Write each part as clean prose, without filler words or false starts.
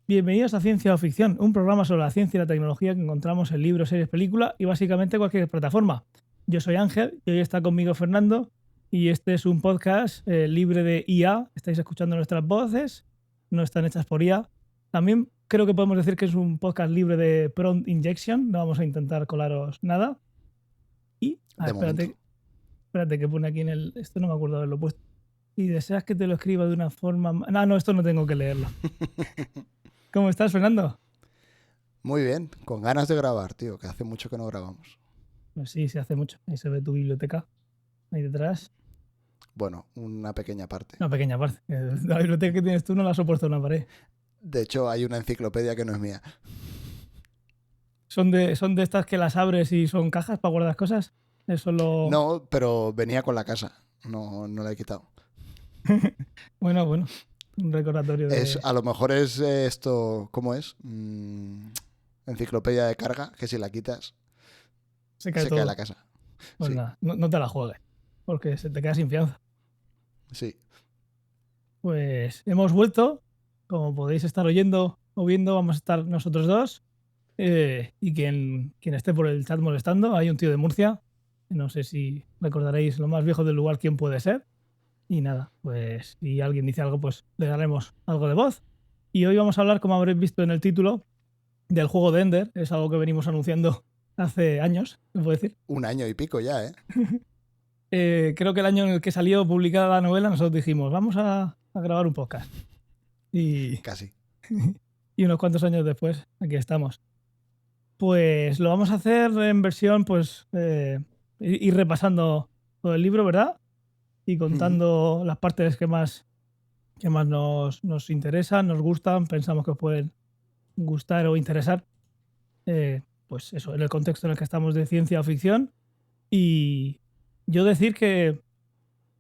Bienvenidos a Ciencia o Ficción, un programa sobre la ciencia y la tecnología que encontramos en libros, series, películas y básicamente cualquier plataforma. Yo soy Ángel y hoy está conmigo Fernando y este es un podcast libre de IA. Estáis escuchando nuestras voces, no están hechas por IA. También creo que podemos decir que es un podcast libre de prompt injection, no vamos a intentar colaros nada. Y, De momento. espérate que pone aquí en el... Esto no me acuerdo de haberlo puesto. Si deseas que te lo escriba de una forma... No, esto no tengo que leerlo. ¿Cómo estás, Fernando? Muy bien, con ganas de grabar, tío, que hace mucho que no grabamos. Pues sí, se hace mucho. Ahí se ve tu biblioteca, ahí detrás. Bueno, una pequeña parte. Una pequeña parte. La biblioteca que tienes tú no la soporta una pared. De hecho, hay una enciclopedia que no es mía. Son de estas que las abres y son cajas para guardar cosas. Eso lo... No, pero venía con la casa. No la he quitado. Bueno. Un recordatorio Es, de... a lo mejor es esto, ¿cómo es? Enciclopedia de carga, que si la quitas, Se cae se cae la todo. casa. Pues Sí, nada, no te la juegues. Porque se te queda sin fianza. sí. Pues hemos vuelto. Como podéis estar oyendo o viendo, vamos a estar nosotros dos. Y quien esté por el chat molestando, hay un tío de Murcia. No sé si recordaréis lo más viejo del lugar, quién puede ser. Y nada, pues si alguien dice algo, pues le daremos algo de voz. Y hoy vamos a hablar, como habréis visto en el título, del juego de Ender. Es algo que venimos anunciando hace años, se puede decir. Un año y pico ya, ¿eh? Creo que el año en el que salió publicada la novela, nosotros dijimos, vamos a grabar un podcast. Y, Casi. y unos cuantos años después, aquí estamos. Pues lo vamos a hacer en versión, pues, ir repasando todo el libro, ¿verdad? Y Ujú. contando las partes que más nos interesan, nos gustan, pensamos que os pueden gustar o interesar. Pues eso, en el contexto en el que estamos de ciencia o ficción. Y yo decir que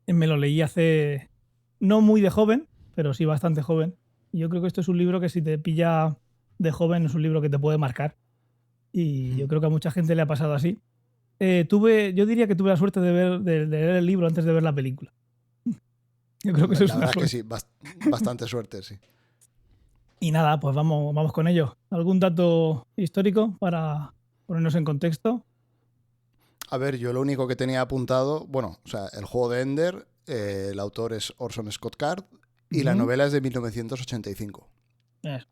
me lo leí hace no muy de joven, pero sí bastante joven. Y yo creo que esto es un libro que si te pilla de joven es un libro que te puede marcar. Y yo creo que a mucha gente le ha pasado así. Yo diría que tuve la suerte de leer el libro antes de ver la película. Yo creo que eso es La una verdad es que suerte. sí, bastante suerte, sí. Y nada, pues vamos con ello. ¿Algún dato histórico para ponernos en contexto? A ver, yo lo único que tenía apuntado, bueno, o sea, el juego de Ender, el autor es Orson Scott Card y la Ujú. novela es de 1985. Eso.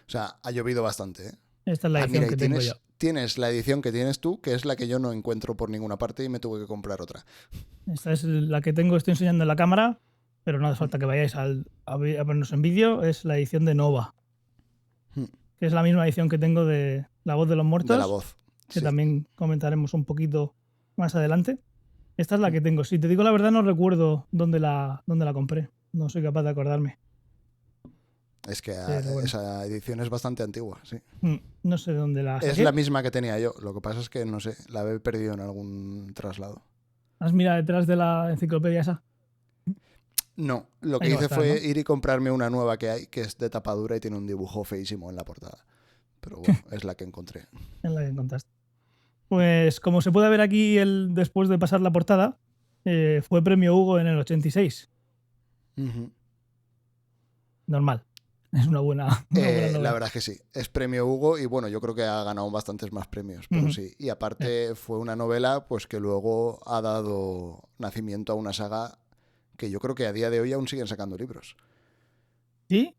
O sea, ha llovido bastante, ¿eh? Esta es la Ah, edición mira, y que tengo yo. tienes la edición que tienes tú, que es la que yo no encuentro por ninguna parte y me tuve que comprar otra. Esta es la que tengo, estoy enseñando en la cámara, pero no hace Mm, falta que vayáis a vernos en vídeo. Es la edición de Nova, mm. que es la misma edición que tengo de La voz de los De la muertos, voz, que sí. también comentaremos un poquito más adelante. Esta es la que tengo. Si te digo la verdad, no recuerdo dónde la compré. No soy capaz de acordarme. Es que Pero bueno, esa edición es bastante antigua, sí. no sé dónde la Es la saqué. misma que tenía yo, lo que pasa es que, no sé, la he perdido en algún traslado. ¿Has mirado detrás de la enciclopedia esa? No, lo Ahí que no va a hice estar, fue ¿no? ir y comprarme una nueva que hay, que es de tapadura y tiene un dibujo feísimo en la portada. Pero bueno, es la que encontré. En la que encontraste. Pues como se puede ver aquí después de pasar la portada, fue premio Hugo en el 86. Ujú. Normal. Es una buena La novela. verdad es que sí, es premio Hugo y bueno, yo creo que ha ganado bastantes más premios, pero Ujú. sí. Y Eh, aparte fue una novela pues que luego ha dado nacimiento a una saga que yo creo que a día de hoy aún siguen sacando libros. ¿Sí?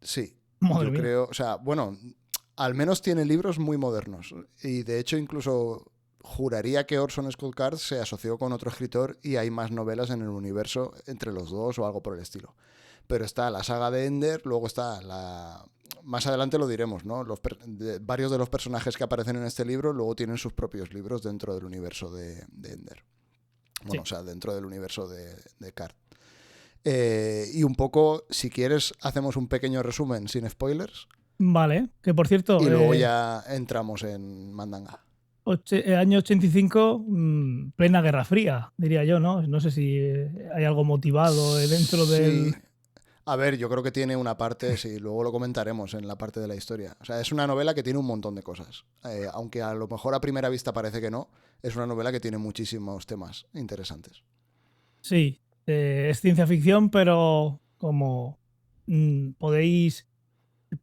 Sí, Madre yo mía. creo, o sea, bueno, al menos tiene libros muy modernos y de hecho incluso juraría que Orson Scott Card se asoció con otro escritor y hay más novelas en el universo entre los dos o algo por el estilo. Pero está la saga de Ender, luego está la... Más adelante lo diremos, ¿no? Varios de los personajes que aparecen en este libro luego tienen sus propios libros dentro del universo de Ender. Bueno, Sí. o sea, dentro del universo de Card. Y un poco, si quieres, hacemos un pequeño resumen sin spoilers Vale. Que por cierto, y luego ya entramos en Mandanga. año 85, plena Guerra Fría, diría yo, ¿no? No sé si hay algo motivado dentro Sí, del... a ver, yo creo que tiene una parte, sí, luego lo comentaremos en la parte de la historia. O sea, es una novela que tiene un montón de cosas. Aunque a lo mejor a primera vista parece que no, es una novela que tiene muchísimos temas interesantes. Sí, es ciencia ficción, pero como podéis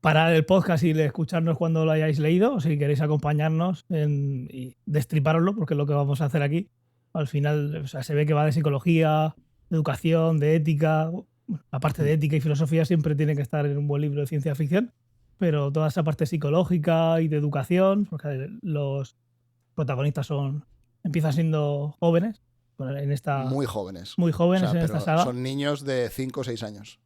parar el podcast y escucharnos cuando lo hayáis leído, o si queréis acompañarnos y destriparoslo, porque es lo que vamos a hacer aquí. Al final, o sea, se ve que va de psicología, de educación, de ética. Bueno, la parte de ética y filosofía siempre tiene que estar en un buen libro de ciencia ficción, pero toda esa parte psicológica y de educación, porque los protagonistas empiezan siendo jóvenes, Muy jóvenes. muy O jóvenes sea, en esta pero saga. son niños de 5 o 6 años.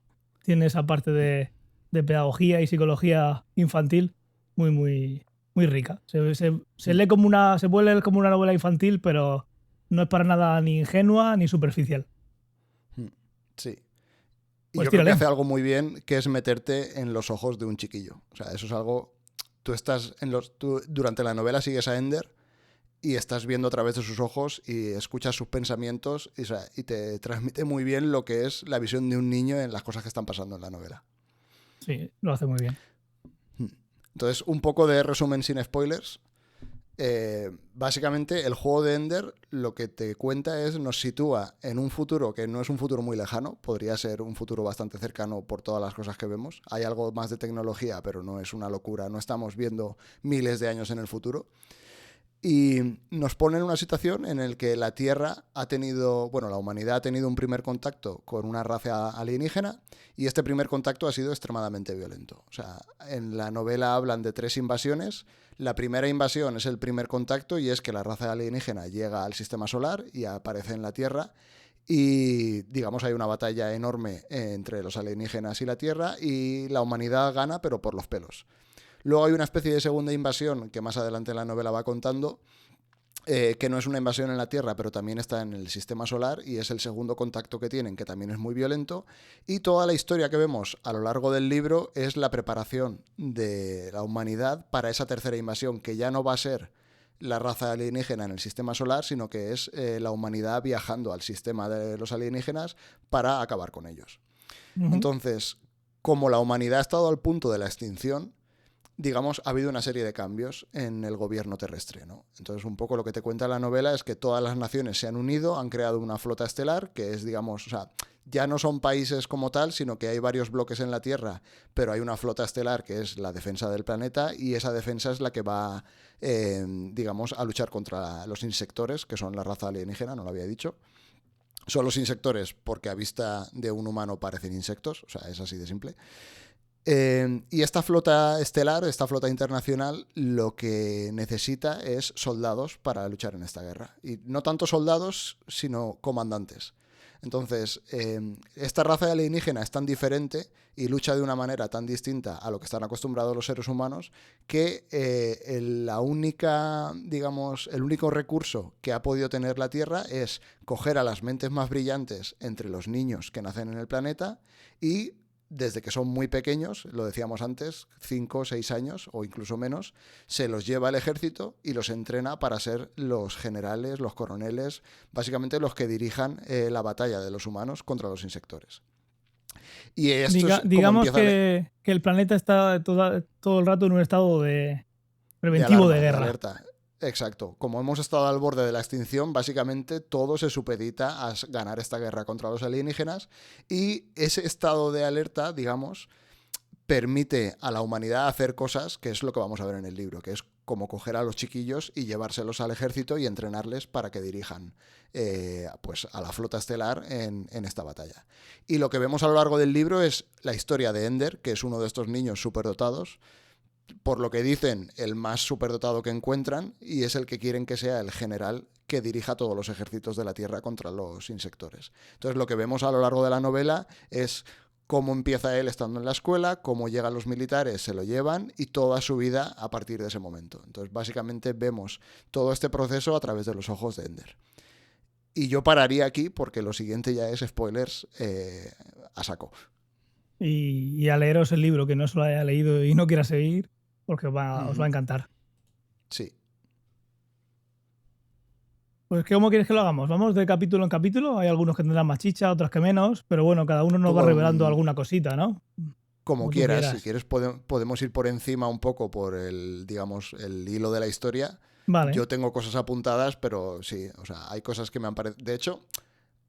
Tiene esa parte de pedagogía y psicología infantil muy, muy, muy rica. Se lee se puede leer como una novela infantil, pero no es para nada ni ingenua ni superficial. Sí. Y Pues yo creo que tírale. hace algo muy bien, que es meterte en los ojos de un chiquillo. O sea, eso es algo... Tú durante la novela sigues a Ender y estás viendo a través de sus ojos y escuchas sus pensamientos y te transmite muy bien lo que es la visión de un niño en las cosas que están pasando en la novela. Sí, lo hace muy bien. Entonces, un poco de resumen sin spoilers. Básicamente, el juego de Ender lo que te cuenta nos sitúa en un futuro que no es un futuro muy lejano, podría ser un futuro bastante cercano por todas las cosas que vemos. Hay algo más de tecnología, pero no es una locura, no estamos viendo miles de años en el futuro. Y nos pone en una situación en la que la Tierra la humanidad ha tenido un primer contacto con una raza alienígena y este primer contacto ha sido extremadamente violento. O sea, en la novela hablan de 3 invasiones. La primera invasión es el primer contacto y es que la raza alienígena llega al sistema solar y aparece en la Tierra y, digamos, hay una batalla enorme entre los alienígenas y la Tierra y la humanidad gana, pero por los pelos. Luego hay una especie de segunda invasión que más adelante en la novela va contando, que no es una invasión en la Tierra, pero también está en el sistema solar y es el segundo contacto que tienen, que también es muy violento. Y toda la historia que vemos a lo largo del libro es la preparación de la humanidad para esa tercera invasión, que ya no va a ser la raza alienígena en el sistema solar, sino que es la humanidad viajando al sistema de los alienígenas para acabar con ellos. Entonces, como la humanidad ha estado al punto de la extinción, digamos, ha habido una serie de cambios en el gobierno terrestre, ¿no? Entonces, un poco lo que te cuenta la novela es que todas las naciones se han unido, han creado una flota estelar, que es, digamos, o sea, ya no son países como tal, sino que hay varios bloques en la Tierra, pero hay una flota estelar que es la defensa del planeta y esa defensa es la que va, digamos, a luchar contra los insectores, que son la raza alienígena, no lo había dicho. Son los insectores porque a vista de un humano parecen insectos, o sea, es así de simple. Y esta flota estelar, esta flota internacional, lo que necesita es soldados para luchar en esta guerra. Y no tanto soldados, sino comandantes. Entonces, esta raza alienígena es tan diferente y lucha de una manera tan distinta a lo que están acostumbrados los seres humanos que el único recurso que ha podido tener la Tierra es coger a las mentes más brillantes entre los niños que nacen en el planeta y desde que son muy pequeños, lo decíamos antes, 5 o 6 años o incluso menos, se los lleva al ejército y los entrena para ser los generales, los coroneles, básicamente los que dirijan la batalla de los humanos contra los insectores. Y esto es como digamos empieza que el planeta está todo el rato en un estado de de preventivo alarma, de de guerra. alerta. Exacto. Como hemos estado al borde de la extinción, básicamente todo se supedita a ganar esta guerra contra los alienígenas y ese estado de alerta, digamos, permite a la humanidad hacer cosas, que es lo que vamos a ver en el libro, que es como coger a los chiquillos y llevárselos al ejército y entrenarles para que dirijan pues a la flota estelar en esta batalla. Y lo que vemos a lo largo del libro es la historia de Ender, que es uno de estos niños superdotados, por lo que dicen, el más superdotado que encuentran y es el que quieren que sea el general que dirija todos los ejércitos de la Tierra contra los insectores. Entonces lo que vemos a lo largo de la novela es cómo empieza él estando en la escuela, cómo llegan los militares, se lo llevan y toda su vida a partir de ese momento. Entonces básicamente vemos todo este proceso a través de los ojos de Ender. Y yo pararía aquí porque lo siguiente ya es spoilers a saco. Y a leeros el libro, que no se lo haya leído y no quiera seguir, porque os va a encantar. Sí. Pues, ¿cómo quieres que lo hagamos? ¿Vamos de capítulo en capítulo? Hay algunos que tendrán más chicha, otros que menos, pero bueno, cada uno nos va revelando alguna cosita, ¿no? Como quieras. Si quieres podemos ir por encima un poco por el hilo de la historia. Vale. Yo tengo cosas apuntadas, pero sí, o sea, hay cosas que me han parecido... De hecho,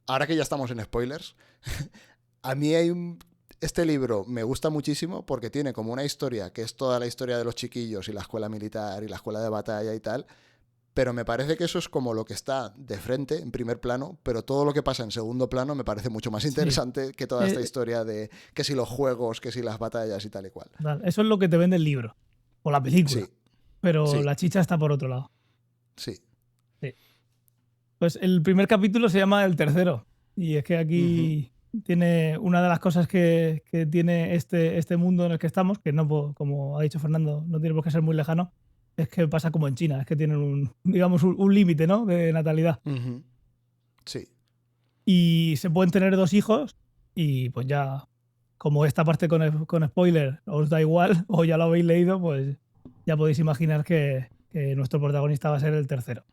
ahora que ya estamos en spoilers, a mí este libro me gusta muchísimo porque tiene como una historia que es toda la historia de los chiquillos y la escuela militar y la escuela de batalla y tal, pero me parece que eso es como lo que está de frente, en primer plano, pero todo lo que pasa en segundo plano me parece mucho más interesante que toda esta historia de que si los juegos, que si las batallas y tal y cual. Eso es lo que te vende el libro o la película, Sí, pero sí, la chicha está por otro lado. sí. Sí. Pues el primer capítulo se llama El Tercero, y es que aquí tiene una de las cosas que tiene este mundo en el que estamos, que no, como ha dicho Fernando, no tiene por qué ser muy lejano, es que pasa como en China, es que tienen un límite, ¿no?, de natalidad. Sí. Y se pueden tener 2 hijos y pues ya, como esta parte con spoiler os da igual o ya lo habéis leído, pues ya podéis imaginar que nuestro protagonista va a ser el tercero.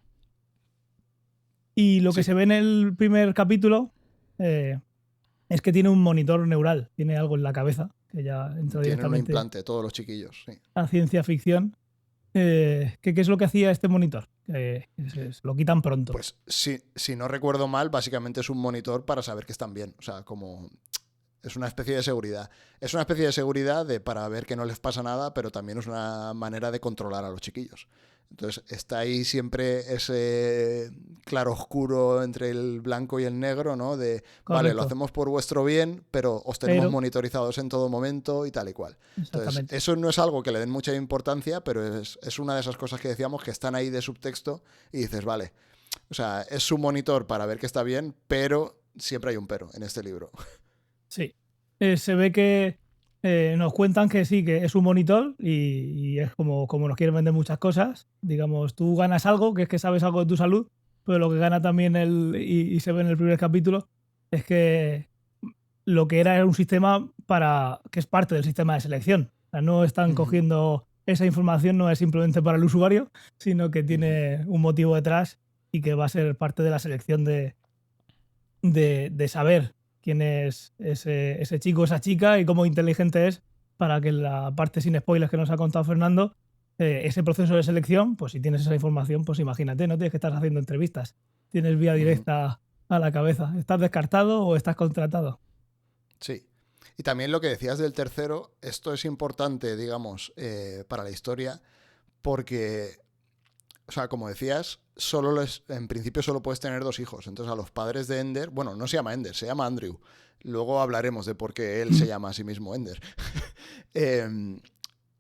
Y lo que se ve en el primer capítulo es que tiene un monitor neural, tiene algo en la cabeza, que ya entra Tienen un directamente implante, todos los chiquillos, sí. a ciencia ficción. ¿Qué es lo que hacía este monitor? Se lo quitan pronto. Pues si no recuerdo mal, básicamente es un monitor para saber que están bien. O sea, como es una especie de seguridad. Es una especie de seguridad para ver que no les pasa nada, pero también es una manera de controlar a los chiquillos. Entonces está ahí siempre ese claroscuro entre el blanco y el negro, ¿no? De, vale, lo hacemos por vuestro bien, pero os tenemos monitorizados en todo momento y tal y cual. Entonces, eso no es algo que le den mucha importancia, pero es una de esas cosas que decíamos que están ahí de subtexto y dices, vale, o sea, es su monitor para ver que está bien, pero siempre hay un pero en este libro. Sí. Se ve que nos cuentan que sí, que es un monitor y es como nos quieren vender muchas cosas. Digamos, tú ganas algo, que es que sabes algo de tu salud, pero lo que gana también y se ve en el primer capítulo es que lo que era un sistema que es parte del sistema de selección. O sea, no están cogiendo esa información, no es simplemente para el usuario, sino que tiene un motivo detrás y que va a ser parte de la selección de saber quién es ese chico o esa chica y cómo inteligente es, para que la parte sin spoilers que nos ha contado Fernando, ese proceso de selección, pues si tienes esa información, pues imagínate, no tienes que estar haciendo entrevistas, tienes vía directa a la cabeza. ¿Estás descartado o estás contratado? Sí. Y también lo que decías del tercero, esto es importante, digamos, para la historia, porque, o sea, como decías, en principio solo puedes tener 2 hijos. Entonces a los padres de Ender, bueno, no se llama Ender, se llama Andrew. Luego hablaremos de por qué él se llama a sí mismo Ender.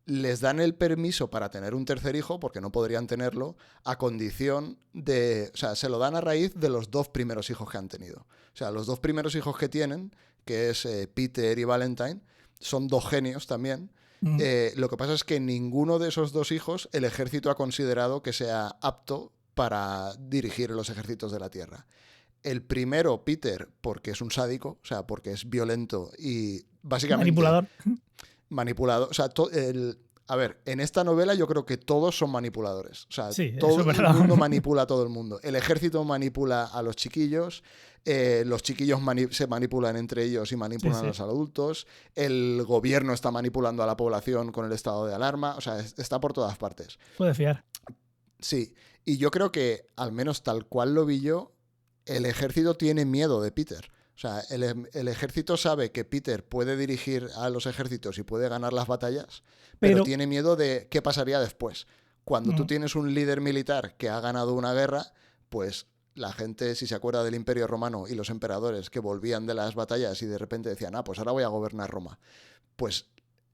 Les dan el permiso para tener un tercer hijo, porque no podrían tenerlo, a condición de... O sea, se lo dan a raíz de los 2 primeros hijos que han tenido. O sea, los 2 primeros hijos que tienen, que es Peter y Valentine, son 2 genios también. Lo que pasa es que ninguno de esos 2 hijos el ejército ha considerado que sea apto para dirigir los ejércitos de la Tierra. El primero, Peter, porque es un sádico, o sea, porque es violento y básicamente... Manipulador. O sea, a ver, en esta novela yo creo que todos son manipuladores. O sea, sí, todo el mundo manipula a todo el mundo. El ejército manipula a los chiquillos se manipulan entre ellos y manipulan a los adultos, el gobierno está manipulando a la población con el estado de alarma, o sea, está por todas partes. Puede fiar. Sí, y yo creo que, al menos tal cual lo vi yo, el ejército tiene miedo de Peter. O sea, el ejército sabe que Peter puede dirigir a los ejércitos y puede ganar las batallas, pero tiene miedo de qué pasaría después. Cuando tú tienes un líder militar que ha ganado una guerra, pues la gente, si se acuerda del Imperio Romano y los emperadores que volvían de las batallas y de repente decían, pues ahora voy a gobernar Roma, pues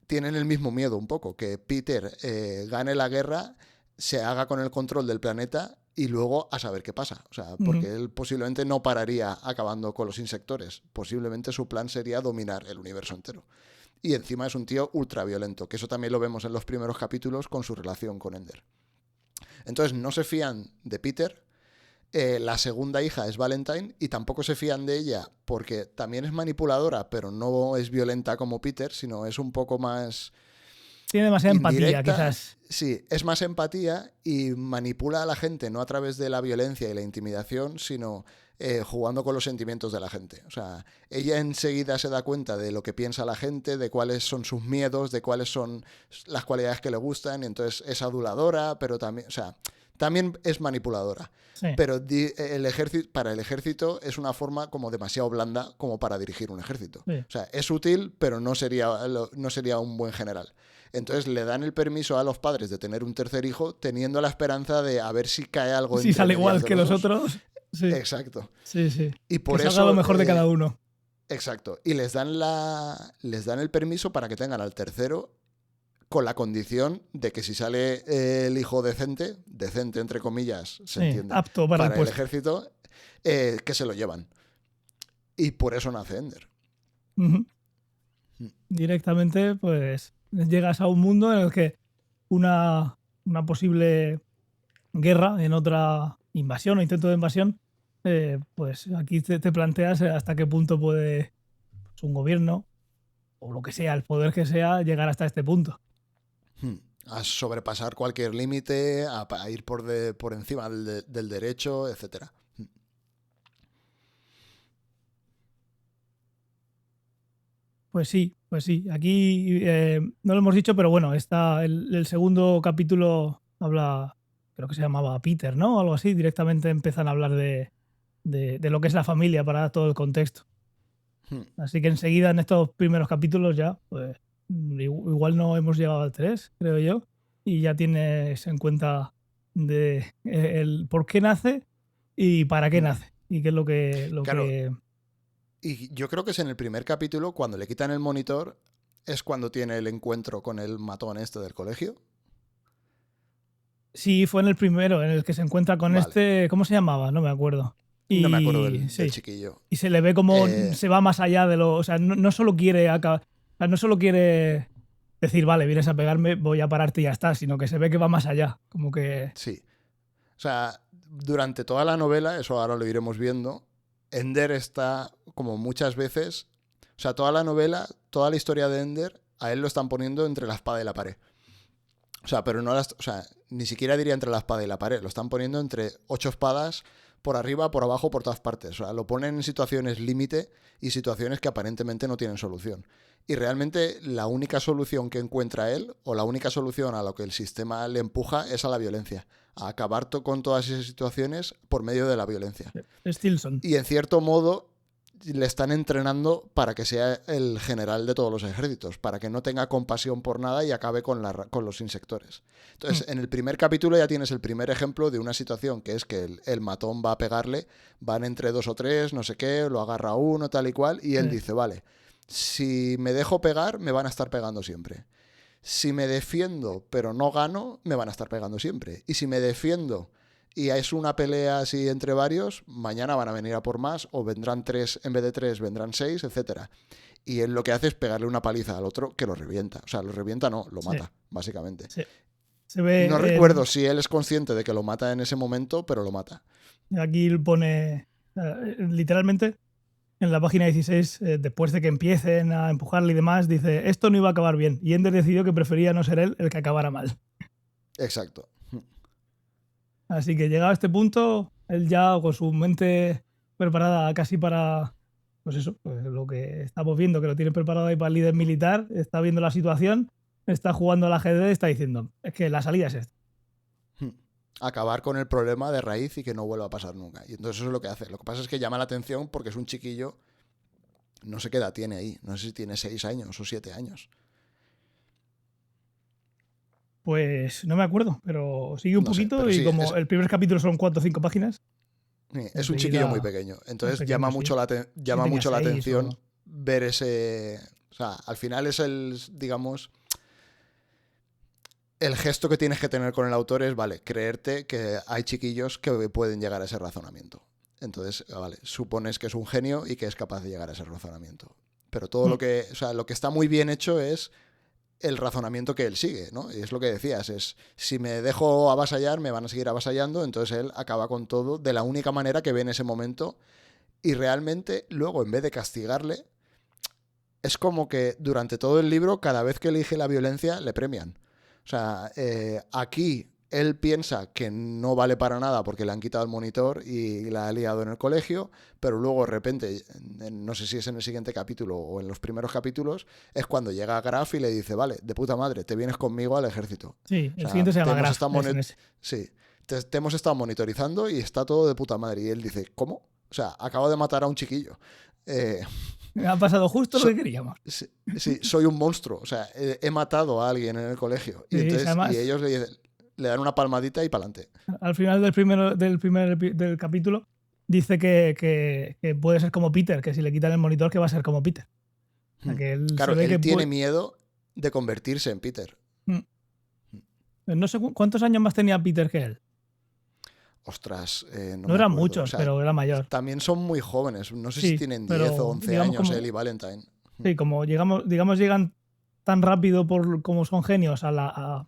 tienen el mismo miedo un poco, que Peter gane la guerra, se haga con el control del planeta y luego a saber qué pasa. O sea, porque él posiblemente no pararía acabando con los insectores. Posiblemente su plan sería dominar el universo entero. Y encima es un tío ultra violento, que eso también lo vemos en los primeros capítulos con su relación con Ender. Entonces no se fían de Peter. La segunda hija es Valentine y tampoco se fían de ella porque también es manipuladora, pero no es violenta como Peter, sino es un poco más... Tiene demasiada empatía, quizás. Sí, es más empatía y manipula a la gente no a través de la violencia y la intimidación, sino jugando con los sentimientos de la gente. O sea, ella enseguida se da cuenta de lo que piensa la gente, de cuáles son sus miedos, de cuáles son las cualidades que le gustan, y entonces es aduladora, pero también, o sea, También es manipuladora. Sí. Pero para el ejército es una forma como demasiado blanda como para dirigir un ejército. Sí. O sea, es útil, pero no sería un buen general. Entonces le dan el permiso a los padres de tener un tercer hijo, teniendo la esperanza de a ver si cae algo Si entre sale medias igual de que los dos. otros. Sí. Exacto. Sí, sí. Y por que eso salga lo mejor de cada uno. Exacto. Y les dan el permiso para que tengan al tercero, con la condición de que si sale el hijo decente entre comillas, se entiende, apto para el ejército, que se lo llevan. Y por eso nace Ender. Uh-huh. Directamente, pues, llegas a un mundo en el que una posible guerra en otra invasión o intento de invasión, pues aquí te planteas hasta qué punto puede un gobierno o lo que sea, el poder que sea, llegar hasta este punto. A sobrepasar cualquier límite, a ir por encima del derecho, etcétera. Pues sí. Aquí no lo hemos dicho, pero bueno, está el segundo capítulo habla, creo que se llamaba Peter, ¿no? O algo así. Directamente empiezan a hablar de lo que es la familia para dar todo el contexto. Así que enseguida en estos primeros capítulos ya, pues igual no hemos llegado al 3, creo yo, y ya tienes en cuenta el por qué nace y para qué nace y qué es lo que... Y yo creo que es en el primer capítulo, cuando le quitan el monitor, es cuando tiene el encuentro con el matón este del colegio. Sí, fue en el primero, en el que se encuentra con este... ¿Cómo se llamaba? No me acuerdo. No me acuerdo del chiquillo. Y se le ve como se va más allá de lo... O sea, no solo quiere acabar... O sea, no solo quiere decir, vale, vienes a pegarme, voy a pararte y ya está, sino que se ve que va más allá. Como que... Sí. O sea, durante toda la novela, eso ahora lo iremos viendo, Ender está, como muchas veces... O sea, toda la novela, toda la historia de Ender, a él lo están poniendo entre la espada y la pared. O sea, pero no ni siquiera diría entre la espada y la pared. Lo están poniendo entre 8 espadas, por arriba, por abajo, por todas partes. O sea, lo ponen en situaciones límite y situaciones que aparentemente no tienen solución. Y realmente la única solución que encuentra él, o la única solución a lo que el sistema le empuja, es a la violencia. A acabar con todas esas situaciones por medio de la violencia. Stilson. Y en cierto modo le están entrenando para que sea el general de todos los ejércitos, para que no tenga compasión por nada y acabe con los insectores. Entonces, en el primer capítulo ya tienes el primer ejemplo de una situación que es que el matón va a pegarle, van entre 2 o 3, no sé qué, lo agarra uno, tal y cual, y él dice, vale, si me dejo pegar, me van a estar pegando siempre. Si me defiendo, pero no gano, me van a estar pegando siempre. Y si me defiendo y es una pelea así entre varios, mañana van a venir a por más, o vendrán 3, en vez de 3 vendrán 6, etcétera. Y él lo que hace es pegarle una paliza al otro que lo revienta. O sea, lo revienta no, lo mata, básicamente. Sí. Se ve, no recuerdo si él es consciente de que lo mata en ese momento, pero lo mata. Aquí pone, literalmente, en la página 16, después de que empiecen a empujarle y demás, dice, esto no iba a acabar bien. Y Ender decidió que prefería no ser él el que acabara mal. Exacto. Así que llegado a este punto, él ya con su mente preparada casi para, pues eso, pues lo que estamos viendo, que lo tiene preparado ahí para el líder militar, está viendo la situación, está jugando al ajedrez, está diciendo, es que la salida es esta. Acabar con el problema de raíz y que no vuelva a pasar nunca. Y entonces eso es lo que hace. Lo que pasa es que llama la atención porque es un chiquillo, no sé qué edad tiene ahí, no sé si tiene 6 años o 7 años. Pues no me acuerdo, pero sigue un poquito sé, y como el primer capítulo son 4 o 5 páginas. Es un chiquillo muy pequeño. Entonces llama mucho la atención ver ese... O sea, al final es digamos... El gesto que tienes que tener con el autor es, vale, creerte que hay chiquillos que pueden llegar a ese razonamiento. Entonces, vale, supones que es un genio y que es capaz de llegar a ese razonamiento. Pero todo lo que está muy bien hecho es el razonamiento que él sigue, ¿no? Y es lo que decías, es si me dejo avasallar, me van a seguir avasallando, entonces él acaba con todo de la única manera que ve en ese momento y realmente luego, en vez de castigarle, es como que durante todo el libro, cada vez que elige la violencia, le premian. O sea, aquí él piensa que no vale para nada porque le han quitado el monitor y la ha liado en el colegio, pero luego de repente, no sé si es en el siguiente capítulo o en los primeros capítulos, es cuando llega Graf y le dice, vale, de puta madre, te vienes conmigo al ejército. Sí, el siguiente se llama Graf. Sí, te hemos estado monitorizando y está todo de puta madre. Y él dice, ¿cómo? O sea, acabo de matar a un chiquillo. Ha pasado justo lo que queríamos. Sí, soy un monstruo. O sea, he matado a alguien en el colegio. Y, Sí, entonces, además, y ellos le dan una palmadita y para adelante. al final del capítulo dice que puede ser como Peter, que si le quitan el monitor que va a ser como Peter. O sea, que él Claro, se ve él que tiene miedo de convertirse en Peter. No sé cuántos años más tenía Peter que él. Ostras, No me eran acuerdo. muchos, O sea, pero era mayor. también son muy jóvenes. No sé si Sí, tienen 10 pero o 11 digamos años como, él y Valentine. sí, como llegan tan rápido por como son genios al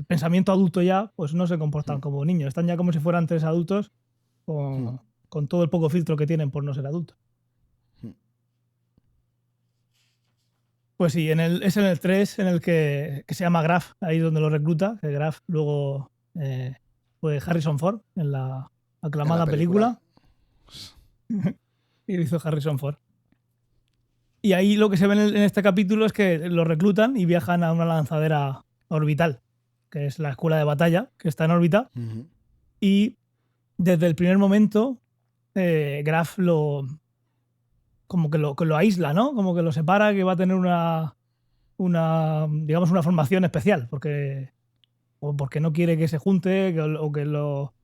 pensamiento adulto ya, pues no se comportan como niños. Están ya como si fueran tres adultos con todo el poco filtro que tienen por no ser adultos. Pues sí, es en el 3 en el que se llama Graf, ahí es donde lo recluta, que Graf luego fue Harrison Ford en la aclamada película. Y lo hizo Harrison Ford. Y ahí lo que se ve en este capítulo es que lo reclutan y viajan a una lanzadera orbital, que es la escuela de batalla, que está en órbita. Y desde el primer momento, Graf como que lo aísla, ¿no? Como que lo separa, que va a tener digamos, una formación especial, porque no quiere que se junte o que lo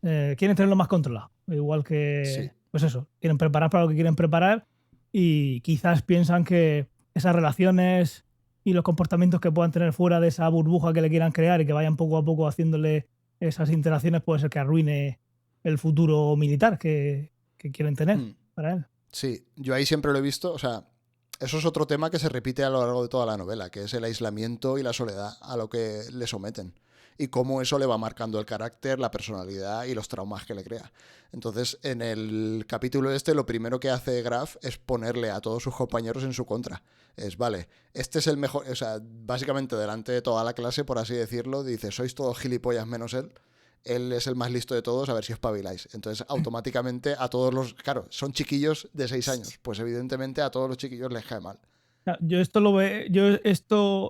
quieren tenerlo más controlado. Igual que, pues eso, quieren preparar para lo que quieren preparar y quizás piensan que esas relaciones y los comportamientos que puedan tener fuera de esa burbuja que le quieran crear y que vayan poco a poco haciéndole esas interacciones puede ser que arruine el futuro militar que quieren tener para él. Sí, yo ahí siempre lo he visto, o sea, eso es otro tema que se repite a lo largo de toda la novela, que es el aislamiento y la soledad a lo que le someten. Y cómo eso le va marcando el carácter, la personalidad y los traumas que le crea. Entonces, en el capítulo este, lo primero que hace Graf es ponerle a todos sus compañeros en su contra. Es, vale, este es el mejor, o sea, básicamente delante de toda la clase, por así decirlo, dice, sois todos gilipollas menos él. Él es el más listo de todos, a ver si os espabiláis. Entonces, automáticamente a todos los... Claro, son chiquillos de 6 años. Pues evidentemente a todos los chiquillos les cae mal. Yo esto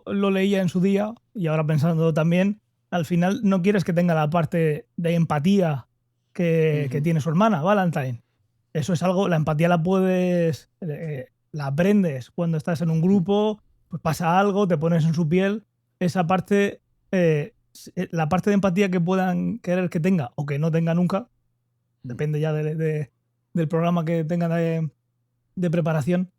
lo leía en su día y ahora pensando también, al final no quieres que tenga la parte de empatía que tiene su hermana, Valentine. Eso es algo, la empatía la aprendes cuando estás en un grupo, pues pasa algo, te pones en su piel. Esa parte, la parte de empatía que puedan querer que tenga o que no tenga nunca, depende ya del programa que tengan de preparación,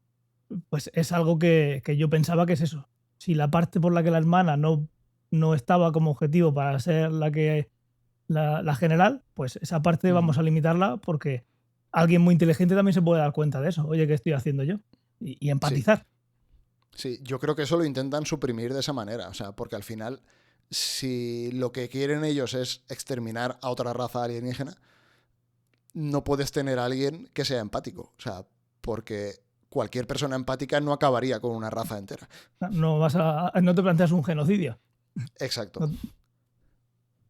pues es algo que yo pensaba que es eso. Si la parte por la que la hermana no estaba como objetivo para ser la general, pues esa parte vamos a limitarla porque alguien muy inteligente también se puede dar cuenta de eso. Oye, ¿qué estoy haciendo yo? Y empatizar. Sí, yo creo que eso lo intentan suprimir de esa manera. O sea, porque al final, si lo que quieren ellos es exterminar a otra raza alienígena, no puedes tener a alguien que sea empático. O sea, porque cualquier persona empática no acabaría con una raza entera. No te planteas un genocidio. Exacto.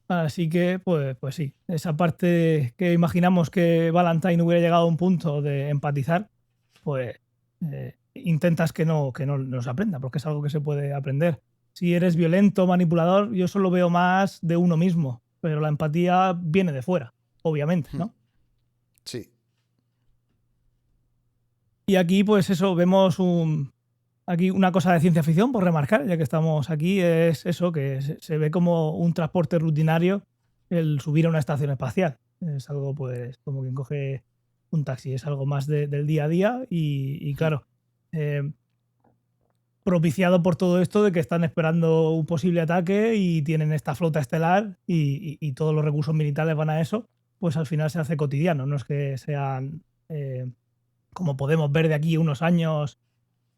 Así que, pues sí, esa parte que imaginamos que Valentine hubiera llegado a un punto de empatizar, pues intentas que no se aprenda, porque es algo que se puede aprender. Si eres violento, manipulador, yo solo veo más de uno mismo, pero la empatía viene de fuera, obviamente, ¿no? Sí. Y aquí, pues eso, vemos aquí una cosa de ciencia ficción por remarcar, ya que estamos aquí, es eso, que se ve como un transporte rutinario el subir a una estación espacial. Es algo, pues, como quien coge un taxi, es algo más del día a día y claro, propiciado por todo esto de que están esperando un posible ataque y tienen esta flota estelar y todos los recursos militares van a eso, pues al final se hace cotidiano, no es que sean, como podemos ver de aquí unos años,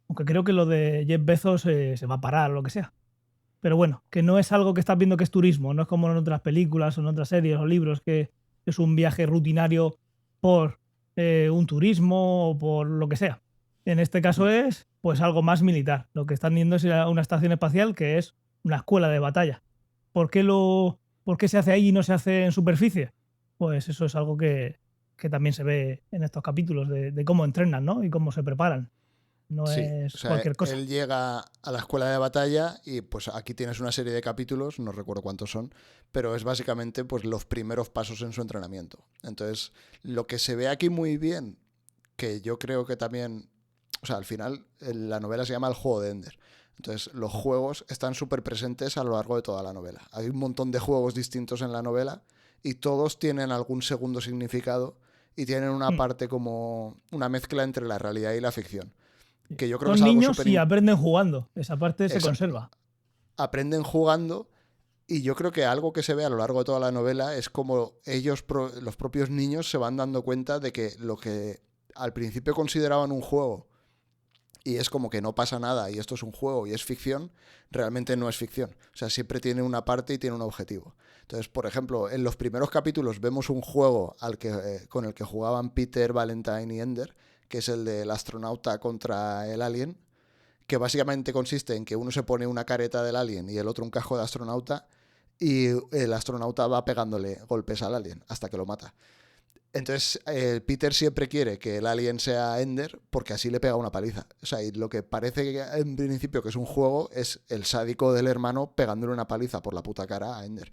aunque creo que lo de Jeff Bezos se va a parar o lo que sea. Pero bueno, que no es algo que estás viendo que es turismo, no es como en otras películas o en otras series o libros que es un viaje rutinario por un turismo o por lo que sea. En este caso es pues algo más militar. Lo que están viendo es una estación espacial que es una escuela de batalla. ¿Por qué se hace ahí y no se hace en superficie? Pues eso es algo que también se ve en estos capítulos de cómo entrenan, ¿no? Y cómo se preparan. no Sí, o es sea, cualquier cosa. él llega a la escuela de batalla y pues aquí tienes una serie de capítulos, no recuerdo cuántos son, pero es básicamente pues los primeros pasos en su entrenamiento. Entonces, lo que se ve aquí muy bien, que yo creo que también, o sea, al final la novela se llama El juego de Ender. Entonces, los juegos están súper presentes a lo largo de toda la novela. Hay un montón de juegos distintos en la novela y todos tienen algún segundo significado y tienen una Mm. parte como una mezcla entre la realidad y la ficción. Que yo creo que es Son algo niños súper... y aprenden jugando. Esa parte se conserva. Aprenden jugando y yo creo que algo que se ve a lo largo de toda la novela es como ellos, los propios niños, se van dando cuenta de que lo que al principio consideraban un juego y es como que no pasa nada y esto es un juego y es ficción, realmente no es ficción. O sea, siempre tiene una parte y tiene un objetivo. Entonces, por ejemplo, en los primeros capítulos vemos un juego con el que jugaban Peter, Valentine y Ender, que es el del astronauta contra el alien, que básicamente consiste en que uno se pone una careta del alien y el otro un casco de astronauta y el astronauta va pegándole golpes al alien hasta que lo mata. Entonces, Peter siempre quiere que el alien sea Ender porque así le pega una paliza. O sea, y lo que parece que en principio que es un juego es el sádico del hermano pegándole una paliza por la puta cara a Ender.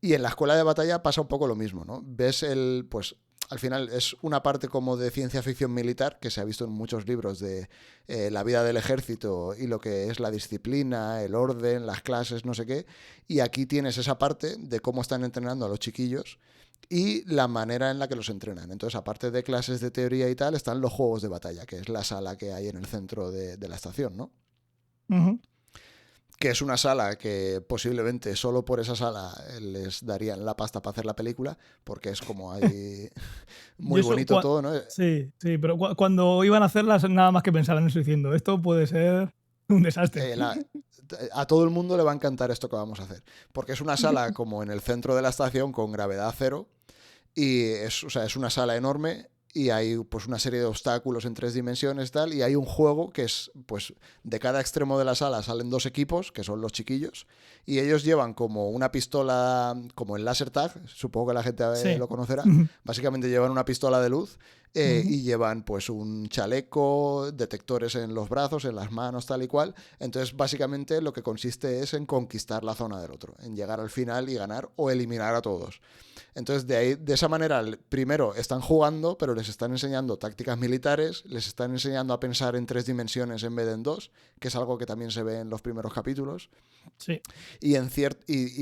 Y en la escuela de batalla pasa un poco lo mismo, ¿no? Ves pues al final es una parte como de ciencia ficción militar que se ha visto en muchos libros de la vida del ejército y lo que es la disciplina, el orden, las clases, no sé qué. Y aquí tienes esa parte de cómo están entrenando a los chiquillos y la manera en la que los entrenan. Entonces, aparte de clases de teoría y tal, están los juegos de batalla, que es la sala que hay en el centro de la estación, ¿no? Ujú. Que es una sala que posiblemente solo por esa sala les darían la pasta para hacer la película, porque es como ahí Yo muy eso, bonito todo, ¿no? sí, sí, pero cuando iban a hacerlas, nada más que pensaban en eso diciendo, esto puede ser un desastre. Eh, la- a todo el mundo le va a encantar esto que vamos a hacer, porque es una sala como en el centro de la estación con gravedad cero y o sea, es una sala enorme y hay pues una serie de obstáculos en 3 dimensiones tal y hay un juego que es pues de cada extremo de la sala salen 2 equipos que son los chiquillos y ellos llevan como una pistola como el laser tag, supongo que la gente Sí. lo conocerá, Ujú. básicamente llevan una pistola de luz Ujú. y llevan pues un chaleco, detectores en los brazos, en las manos, tal y cual. Entonces básicamente lo que consiste es en conquistar la zona del otro, en llegar al final y ganar o eliminar a todos. Entonces, de esa manera, primero están jugando, pero les están enseñando tácticas militares, les están enseñando a pensar en 3 dimensiones en vez de en dos, que es algo que también se ve en los primeros capítulos. Sí. Y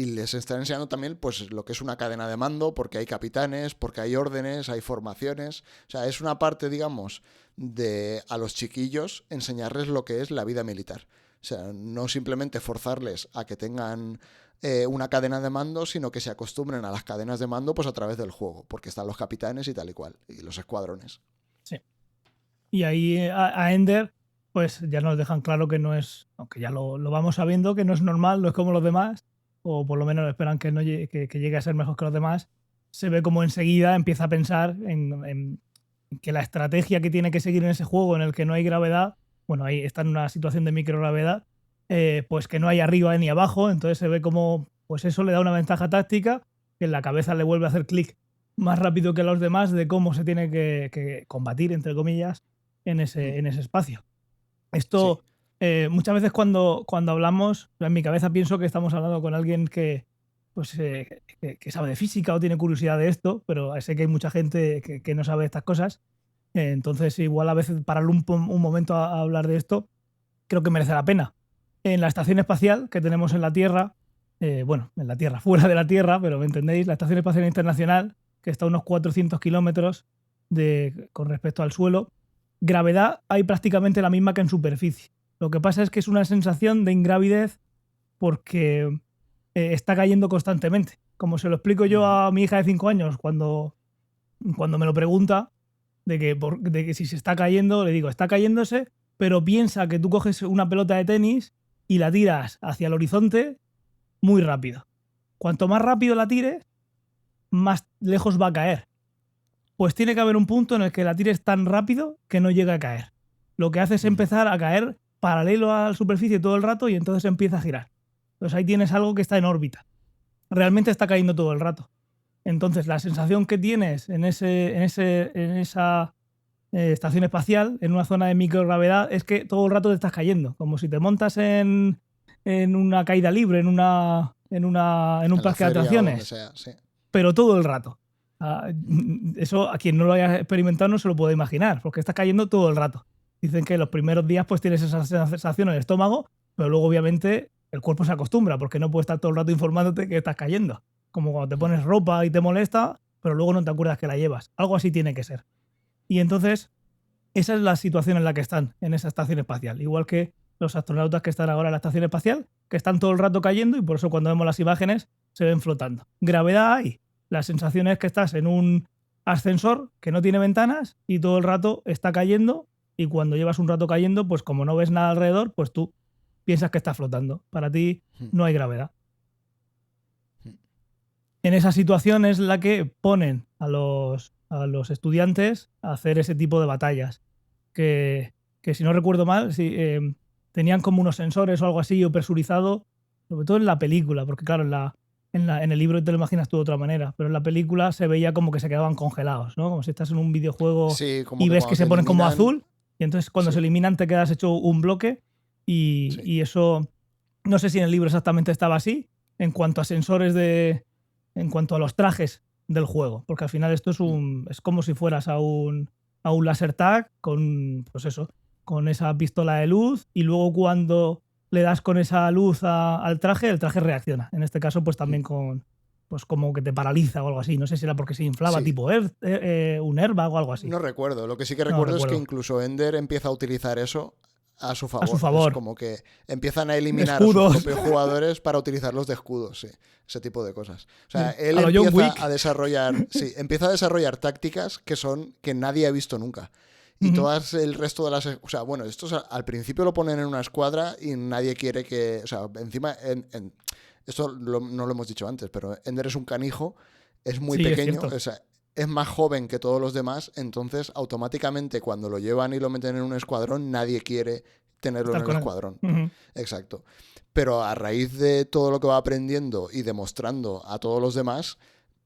les están enseñando también pues, lo que es una cadena de mando, porque hay capitanes, porque hay órdenes, hay formaciones. O sea, es una parte, digamos, de a los chiquillos enseñarles lo que es la vida militar. O sea, no simplemente forzarles a que tengan una cadena de mando, sino que se acostumbren a las cadenas de mando pues a través del juego, porque están los capitanes y tal y cual, y los escuadrones. Sí. Y ahí a Ender, pues ya nos dejan claro que no es, aunque ya lo vamos sabiendo, que no es normal, no es como los demás, o por lo menos esperan que, no que llegue a ser mejor que los demás. Se ve como enseguida empieza a pensar en que la estrategia que tiene que seguir en ese juego en el que no hay gravedad, bueno, ahí está en una situación de microgravedad, pues que no hay arriba ni abajo, entonces se ve como, pues eso le da una ventaja táctica, que en la cabeza le vuelve a hacer clic más rápido que a los demás de cómo se tiene que combatir, entre comillas, en ese espacio. Sí, Esto, muchas veces cuando hablamos, en mi cabeza pienso que estamos hablando con alguien pues, que sabe de física o tiene curiosidad de esto, pero sé que hay mucha gente que no sabe estas cosas. Entonces, igual a veces parar un momento a hablar de esto, creo que merece la pena. En la estación espacial que tenemos en la Tierra, bueno, en la Tierra, fuera de la Tierra, pero me entendéis, la Estación Espacial Internacional, que está a unos 400 kilómetros con respecto al suelo, gravedad hay prácticamente la misma que en superficie. Lo que pasa es que es una sensación de ingravidez porque está cayendo constantemente. Como se lo explico yo uh-huh. a mi hija de 5 años cuando me lo pregunta, de que si se está cayendo, le digo, está cayéndose, pero piensa que tú coges una pelota de tenis y la tiras hacia el horizonte muy rápido. Cuanto más rápido la tires, más lejos va a caer. Pues tiene que haber un punto en el que la tires tan rápido que no llega a caer. Lo que hace es Uh-huh. empezar a caer paralelo a la superficie todo el rato y entonces empieza a girar. Entonces ahí tienes algo que está en órbita. Realmente está cayendo todo el rato. Entonces la sensación que tienes en esa estación espacial, en una zona de microgravedad, es que todo el rato te estás cayendo. Como si te montas en una caída libre, en un parque de atracciones. Sea, sí. Pero todo el rato. Eso a quien no lo haya experimentado no se lo puede imaginar, porque estás cayendo todo el rato. Dicen que los primeros días pues tienes esa sensación en el estómago, pero luego obviamente el cuerpo se acostumbra, porque no puede estar todo el rato informándote que estás cayendo. Como cuando te pones ropa y te molesta, pero luego no te acuerdas que la llevas. Algo así tiene que ser. Y entonces, esa es la situación en la que están en esa estación espacial. Igual que los astronautas que están ahora en la estación espacial, que están todo el rato cayendo y por eso cuando vemos las imágenes se ven flotando. Gravedad hay. La sensación es que estás en un ascensor que no tiene ventanas y todo el rato está cayendo, y cuando llevas un rato cayendo, pues como no ves nada alrededor, pues tú piensas que estás flotando. Para ti no hay gravedad. En esa situación es la que ponen a los estudiantes a hacer ese tipo de batallas. Que si no recuerdo mal, tenían como unos sensores o algo así, o presurizado, sobre todo en la película, porque claro, en el libro te lo imaginas tú de otra manera, pero en la película se veía como que se quedaban congelados, ¿no? Como si estás en un videojuego y ves que se ponen como azul, y entonces cuando se eliminan te quedas hecho un bloque, y eso, no sé si en el libro exactamente estaba así, en cuanto a sensores en cuanto a los trajes del juego, porque al final esto es como si fueras a un laser tag con, pues eso, con esa pistola de luz, y luego cuando le das con esa luz al traje, el traje reacciona. En este caso, pues también con, pues como que te paraliza o algo así. No sé si era porque se inflaba, tipo un airbag o algo así. No recuerdo. Lo que sí que recuerdo es que incluso Ender empieza a utilizar eso a su favor. A su favor. Es como que empiezan a eliminar a sus propios jugadores para utilizarlos de escudos, sí. Ese tipo de cosas. O sea, él empieza a desarrollar tácticas que nadie ha visto nunca. Y todas el resto de las... O sea, bueno, estos al principio lo ponen en una escuadra y nadie quiere que... O sea, encima... esto no lo hemos dicho antes, pero Ender es un canijo, es muy pequeño, es más joven que todos los demás, entonces automáticamente cuando lo llevan y lo meten en un escuadrón, nadie quiere tenerlo en el escuadrón. Exacto. Pero a raíz de todo lo que va aprendiendo y demostrando a todos los demás,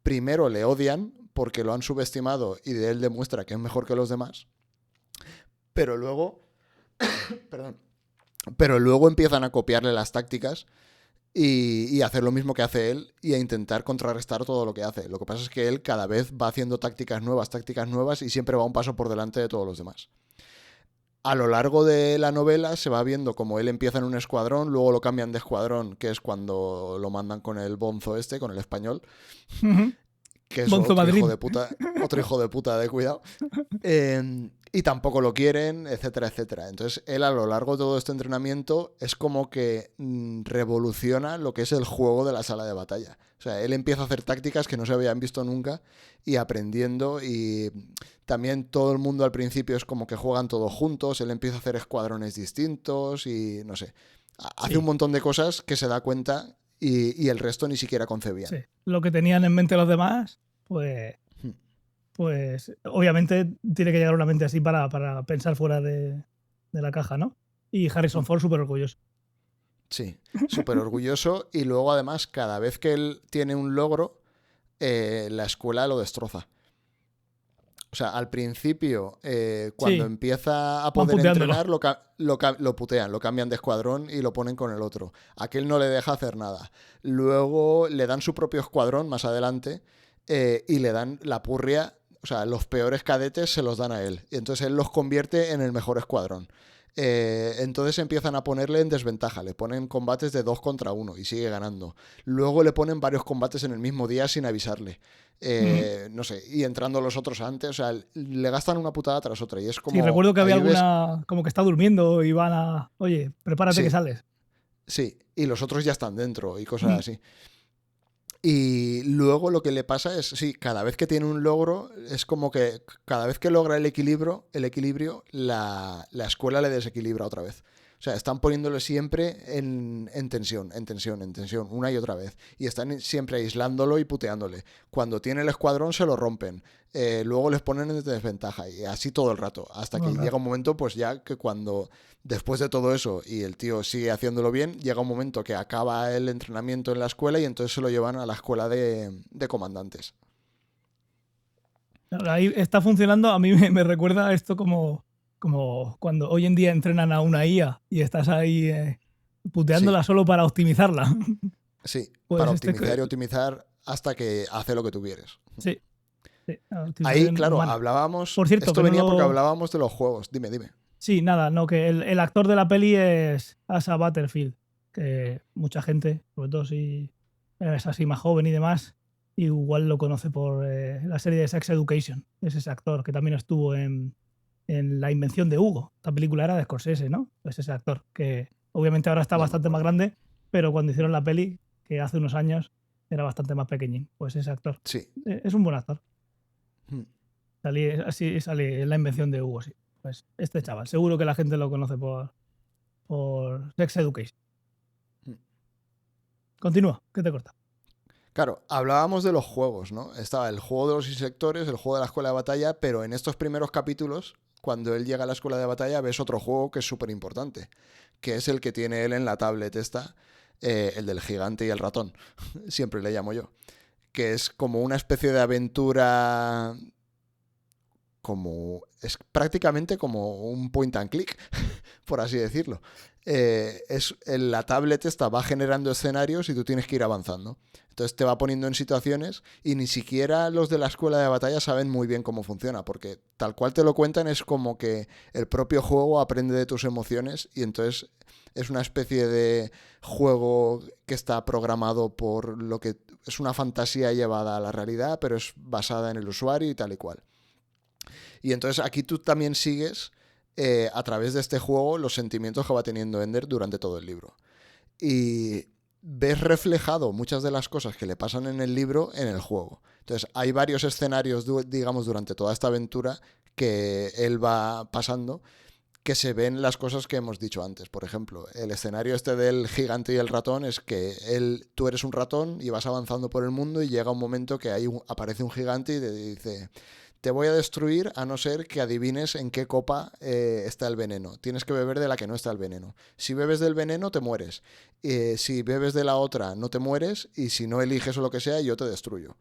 primero le odian porque lo han subestimado y de él demuestra que es mejor que los demás. Pero luego, pero luego empiezan a copiarle las tácticas y hacer lo mismo que hace él y a intentar contrarrestar todo lo que hace. Lo que pasa es que él cada vez va haciendo tácticas nuevas y siempre va un paso por delante de todos los demás. A lo largo de la novela se va viendo como él empieza en un escuadrón, luego lo cambian de escuadrón, que es cuando lo mandan con el bonzo con el español, que es otro hijo de puta de cuidado. Y tampoco lo quieren, etcétera, etcétera. Entonces él a lo largo de todo este entrenamiento es como que revoluciona lo que es el juego de la sala de batalla. O sea, él empieza a hacer tácticas que no se habían visto nunca y aprendiendo, y también todo el mundo al principio es como que juegan todos juntos, él empieza a hacer escuadrones distintos y no sé, hace un montón de cosas que se da cuenta y el resto ni siquiera concebían. Sí. Lo que tenían en mente los demás, pues obviamente tiene que llegar a una mente así para pensar fuera de la caja, ¿no? Y Harrison Ford súper orgulloso. Sí, súper orgulloso, y luego además cada vez que él tiene un logro, la escuela lo destroza. O sea, al principio, cuando empieza a poder entrenar, lo putean, lo cambian de escuadrón y lo ponen con el otro. Aquel no le deja hacer nada. Luego le dan su propio escuadrón más adelante y le dan la purria. O sea, los peores cadetes se los dan a él. Y entonces él los convierte en el mejor escuadrón. Entonces empiezan a ponerle en desventaja. Le ponen combates de 2 contra 1 y sigue ganando. Luego le ponen varios combates en el mismo día sin avisarle. No sé, y entrando los otros antes. O sea, le gastan una putada tras otra. Y es como... Sí, recuerdo que había alguna... Como que está durmiendo y van a... Oye, prepárate que sales. Sí, y los otros ya están dentro y cosas así. Y luego lo que le pasa es, sí, cada vez que tiene un logro, es como que cada vez que logra el equilibrio, la escuela le desequilibra otra vez. O sea, están poniéndolo siempre en tensión, una y otra vez. Y están siempre aislándolo y puteándole. Cuando tiene el escuadrón se lo rompen. Luego les ponen en desventaja. Y así todo el rato. Hasta que llega un momento, pues ya que cuando, después de todo eso, y el tío sigue haciéndolo bien, llega un momento que acaba el entrenamiento en la escuela y entonces se lo llevan a la escuela de comandantes. Ahí está funcionando. A mí me recuerda esto como cuando hoy en día entrenan a una IA y estás ahí Sí, puteándola solo para optimizarla. sí, Pues para optimizar y optimizar hasta que hace lo que tú quieres. sí, sí, la Ahí, optimización claro, humana. hablábamos, Por cierto, esto que no venía porque lo... hablábamos de los juegos. Dime, dime. Sí, nada, no, que el actor de la peli es Asa Butterfield, que mucha gente, sobre todo si es así más joven y demás, igual lo conoce por la serie de Sex Education. Es ese actor que también estuvo en La invención de Hugo. Esta película era de Scorsese, ¿no? Es ese actor, que obviamente ahora está No me bastante más acuerdo. grande, pero cuando hicieron la peli, que hace unos años, era bastante más pequeñín. Pues ese actor. Sí. Es un buen actor. Mm, Así sale La invención de Hugo, sí. Pues este chaval, seguro que la gente lo conoce por Sex Education. mm. Continúa, ¿qué te corta? Claro, hablábamos de los juegos, ¿no? Estaba el juego de los insectores, el juego de la escuela de batalla, pero en estos primeros capítulos, cuando él llega a la escuela de batalla, ves otro juego que es súper importante, que es el que tiene él en la tablet esta, el del gigante y el ratón, siempre le llamo yo, que es como una especie de aventura, como es prácticamente como un point and click, por así decirlo. La tablet esta va generando escenarios y tú tienes que ir avanzando. Entonces te va poniendo en situaciones y ni siquiera los de la escuela de batalla saben muy bien cómo funciona, porque tal cual te lo cuentan es como que el propio juego aprende de tus emociones y entonces es una especie de juego que está programado por lo que es una fantasía llevada a la realidad, pero es basada en el usuario y tal y cual. Y entonces aquí tú también sigues a través de este juego los sentimientos que va teniendo Ender durante todo el libro. Y ves reflejado muchas de las cosas que le pasan en el libro en el juego. Entonces hay varios escenarios, digamos, durante toda esta aventura que él va pasando que se ven las cosas que hemos dicho antes. Por ejemplo, el escenario este del gigante y el ratón es que tú eres un ratón y vas avanzando por el mundo y llega un momento que aparece un gigante y te dice: te voy a destruir a no ser que adivines en qué copa está el veneno. Tienes que beber de la que no está el veneno. Si bebes del veneno, te mueres. Si bebes de la otra, no te mueres. Y si no eliges o lo que sea, yo te destruyo.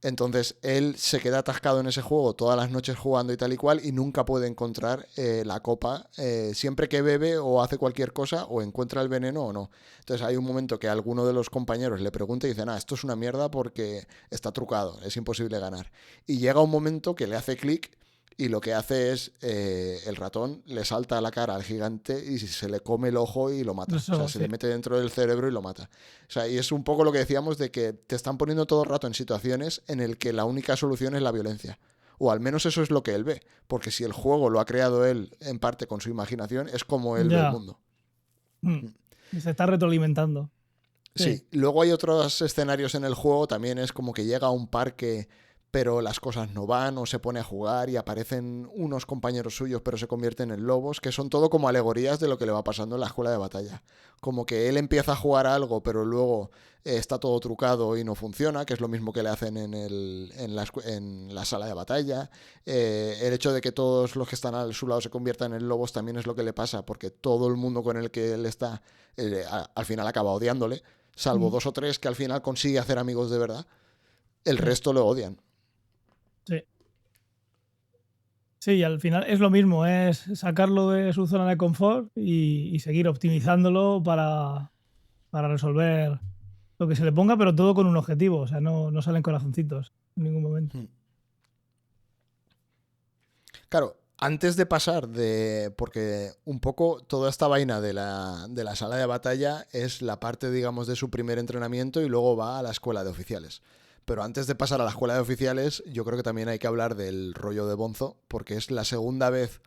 Entonces él se queda atascado en ese juego todas las noches jugando y tal y cual y nunca puede encontrar la copa. Siempre que bebe o hace cualquier cosa o encuentra el veneno o no. Entonces hay un momento que alguno de los compañeros le pregunta y dice: esto es una mierda porque está trucado, es imposible ganar. Y llega un momento que le hace clic y lo que hace es el ratón le salta a la cara al gigante y se le come el ojo y lo mata. O sea, Eso se sí. le mete dentro del cerebro y lo mata. O sea, y es un poco lo que decíamos de que te están poniendo todo el rato en situaciones en el que la única solución es la violencia. O al menos eso es lo que él ve. Porque si el juego lo ha creado él en parte con su imaginación, es como él ve el Ya. mundo. Mm. Y se está retroalimentando. Sí. Sí, luego hay otros escenarios en el juego, también es como que llega a un parque pero las cosas no van o se pone a jugar y aparecen unos compañeros suyos pero se convierten en lobos, que son todo como alegorías de lo que le va pasando en la escuela de batalla. Como que él empieza a jugar a algo pero luego está todo trucado y no funciona, que es lo mismo que le hacen en la sala de batalla. El hecho de que todos los que están a su lado se conviertan en lobos también es lo que le pasa, porque todo el mundo con el que él está al final acaba odiándole, salvo Mm. dos o tres que al final consigue hacer amigos de verdad, el Sí. resto lo odian. Sí. Sí, y al final es lo mismo, es sacarlo de su zona de confort y seguir optimizándolo para resolver lo que se le ponga, pero todo con un objetivo. O sea, no salen corazoncitos en ningún momento. Claro, antes de pasar de... Porque un poco toda esta vaina de la sala de batalla es la parte, digamos, de su primer entrenamiento y luego va a la escuela de oficiales. Pero antes de pasar a la escuela de oficiales, yo creo que también hay que hablar del rollo de Bonzo, porque es la segunda vez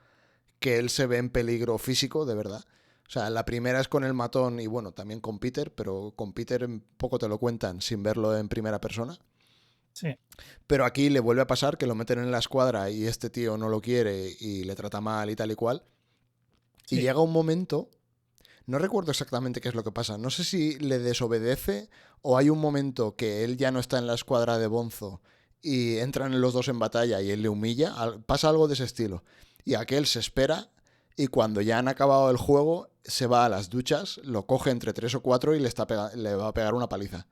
que él se ve en peligro físico, de verdad. O sea, la primera es con el matón y bueno, también con Peter, pero con Peter poco te lo cuentan sin verlo en primera persona. Sí. Pero aquí le vuelve a pasar que lo meten en la escuadra y este tío no lo quiere y le trata mal y tal y cual. Y Sí. llega un momento, no recuerdo exactamente qué es lo que pasa, no sé si le desobedece o hay un momento que él ya no está en la escuadra de Bonzo y entran los dos en batalla y él le humilla, pasa algo de ese estilo. Y aquel se espera y cuando ya han acabado el juego se va a las duchas, lo coge entre tres o cuatro y le va a pegar una paliza.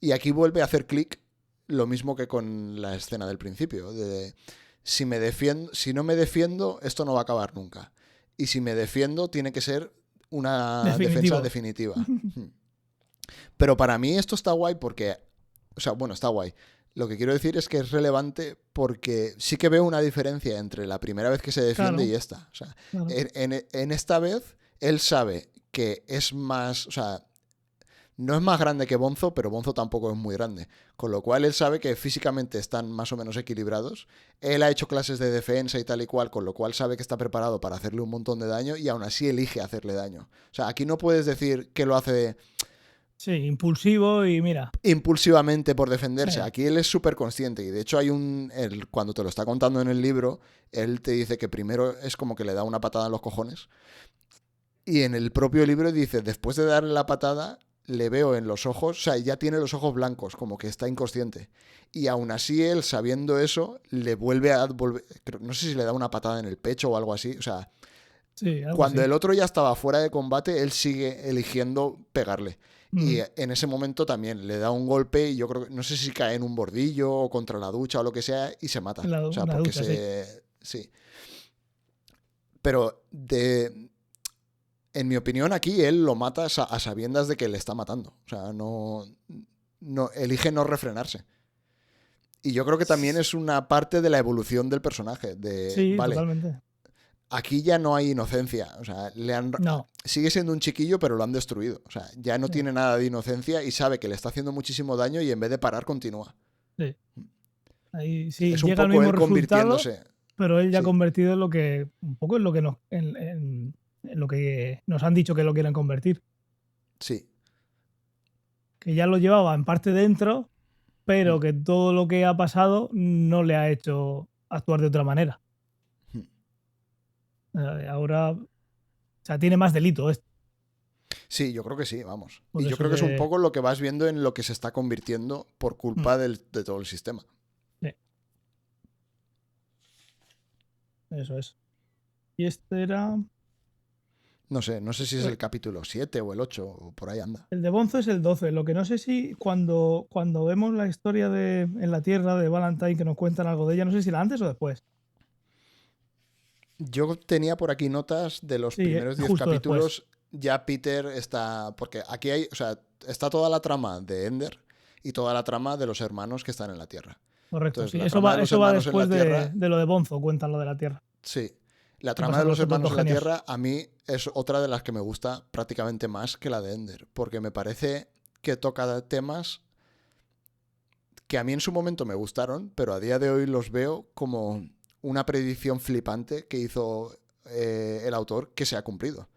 Y aquí vuelve a hacer clic lo mismo que con la escena del principio, de si no me defiendo, esto no va a acabar nunca. Y si me defiendo, tiene que ser una defensa definitiva. Pero para mí esto está guay porque, o sea, bueno, está guay. Lo que quiero decir es que es relevante porque sí que veo una diferencia entre la primera vez que se defiende y esta. O sea, en esta vez él sabe que es más, o sea, no es más grande que Bonzo, pero Bonzo tampoco es muy grande. Con lo cual él sabe que físicamente están más o menos equilibrados. Él ha hecho clases de defensa y tal y cual, con lo cual sabe que está preparado para hacerle un montón de daño y aún así elige hacerle daño. O sea, aquí no puedes decir que lo hace... Sí, impulsivo y mira. Impulsivamente por defenderse. Sí. Aquí él es súper consciente y de hecho hay cuando te lo está contando en el libro, él te dice que primero es como que le da una patada en los cojones y en el propio libro dice, después de darle la patada, le veo en los ojos, o sea, ya tiene los ojos blancos, como que está inconsciente. Y aún así él, sabiendo eso, le vuelve a... no sé si le da una patada en el pecho o algo así, o sea... Sí, cuando así. El otro ya estaba fuera de combate, él sigue eligiendo pegarle. Y en ese momento también le da un golpe y yo creo que no sé si cae en un bordillo o contra la ducha o lo que sea y se mata. O sea, porque ducha, sí. Pero en mi opinión aquí él lo mata a sabiendas de que le está matando. O sea, no elige no refrenarse. Y yo creo que también es una parte de la evolución del personaje. Sí, vale, totalmente. Aquí ya no hay inocencia. O sea, sigue siendo un chiquillo, pero lo han destruido. O sea, ya no tiene nada de inocencia y sabe que le está haciendo muchísimo daño y en vez de parar, continúa. Sí. Ahí sí, es llega un al poco mismo él convirtiéndose. Pero él ya ha convertido en lo que. Un poco en lo que nos. En lo que nos han dicho que lo quieren convertir. Sí. Que ya lo llevaba en parte dentro, pero que todo lo que ha pasado no le ha hecho actuar de otra manera. Ahora, o sea, tiene más delito esto. Sí, yo creo que sí, vamos. Por y yo creo que es un poco lo que vas viendo en lo que se está convirtiendo por culpa de todo el sistema. Sí. Eso es. Y este era... No sé si es el capítulo 7 o el 8 o por ahí anda. El de Bonzo es el 12. Lo que no sé si cuando vemos la historia en la Tierra de Valentine, que nos cuentan algo de ella, no sé si era antes o después. Yo tenía por aquí notas de los primeros 10 capítulos. Después. Ya Peter está... Porque aquí hay... O sea, está toda la trama de Ender y toda la trama de los hermanos que están en la Tierra. Correcto. Entonces, sí. Eso va después de lo de Bonzo, cuentan lo de la Tierra. Sí. La trama de los hermanos en la Tierra a mí es otra de las que me gusta prácticamente más que la de Ender. Porque me parece que toca temas que a mí en su momento me gustaron, pero a día de hoy los veo como una predicción flipante que hizo el autor que se ha cumplido.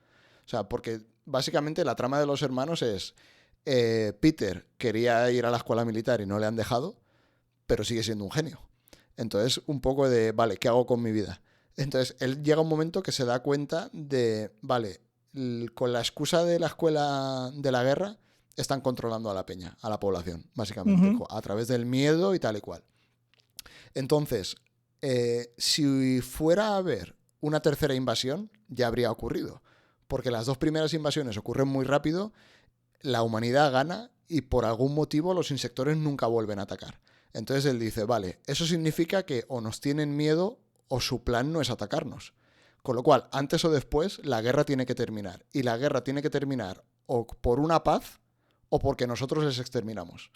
O sea, porque básicamente la trama de los hermanos es Peter quería ir a la escuela militar y no le han dejado, pero sigue siendo un genio. Entonces, un poco de, vale, ¿qué hago con mi vida? Entonces, él llega un momento que se da cuenta de, vale, con la excusa de la escuela de la guerra, están controlando a la peña, a la población, básicamente, a través del miedo y tal y cual. Entonces, si fuera a haber una tercera invasión, ya habría ocurrido. Porque las dos primeras invasiones ocurren muy rápido, la humanidad gana y por algún motivo los insectores nunca vuelven a atacar. Entonces él dice, vale, eso significa que o nos tienen miedo o su plan no es atacarnos. Con lo cual, antes o después, la guerra tiene que terminar. Y la guerra tiene que terminar o por una paz o porque nosotros les exterminamos.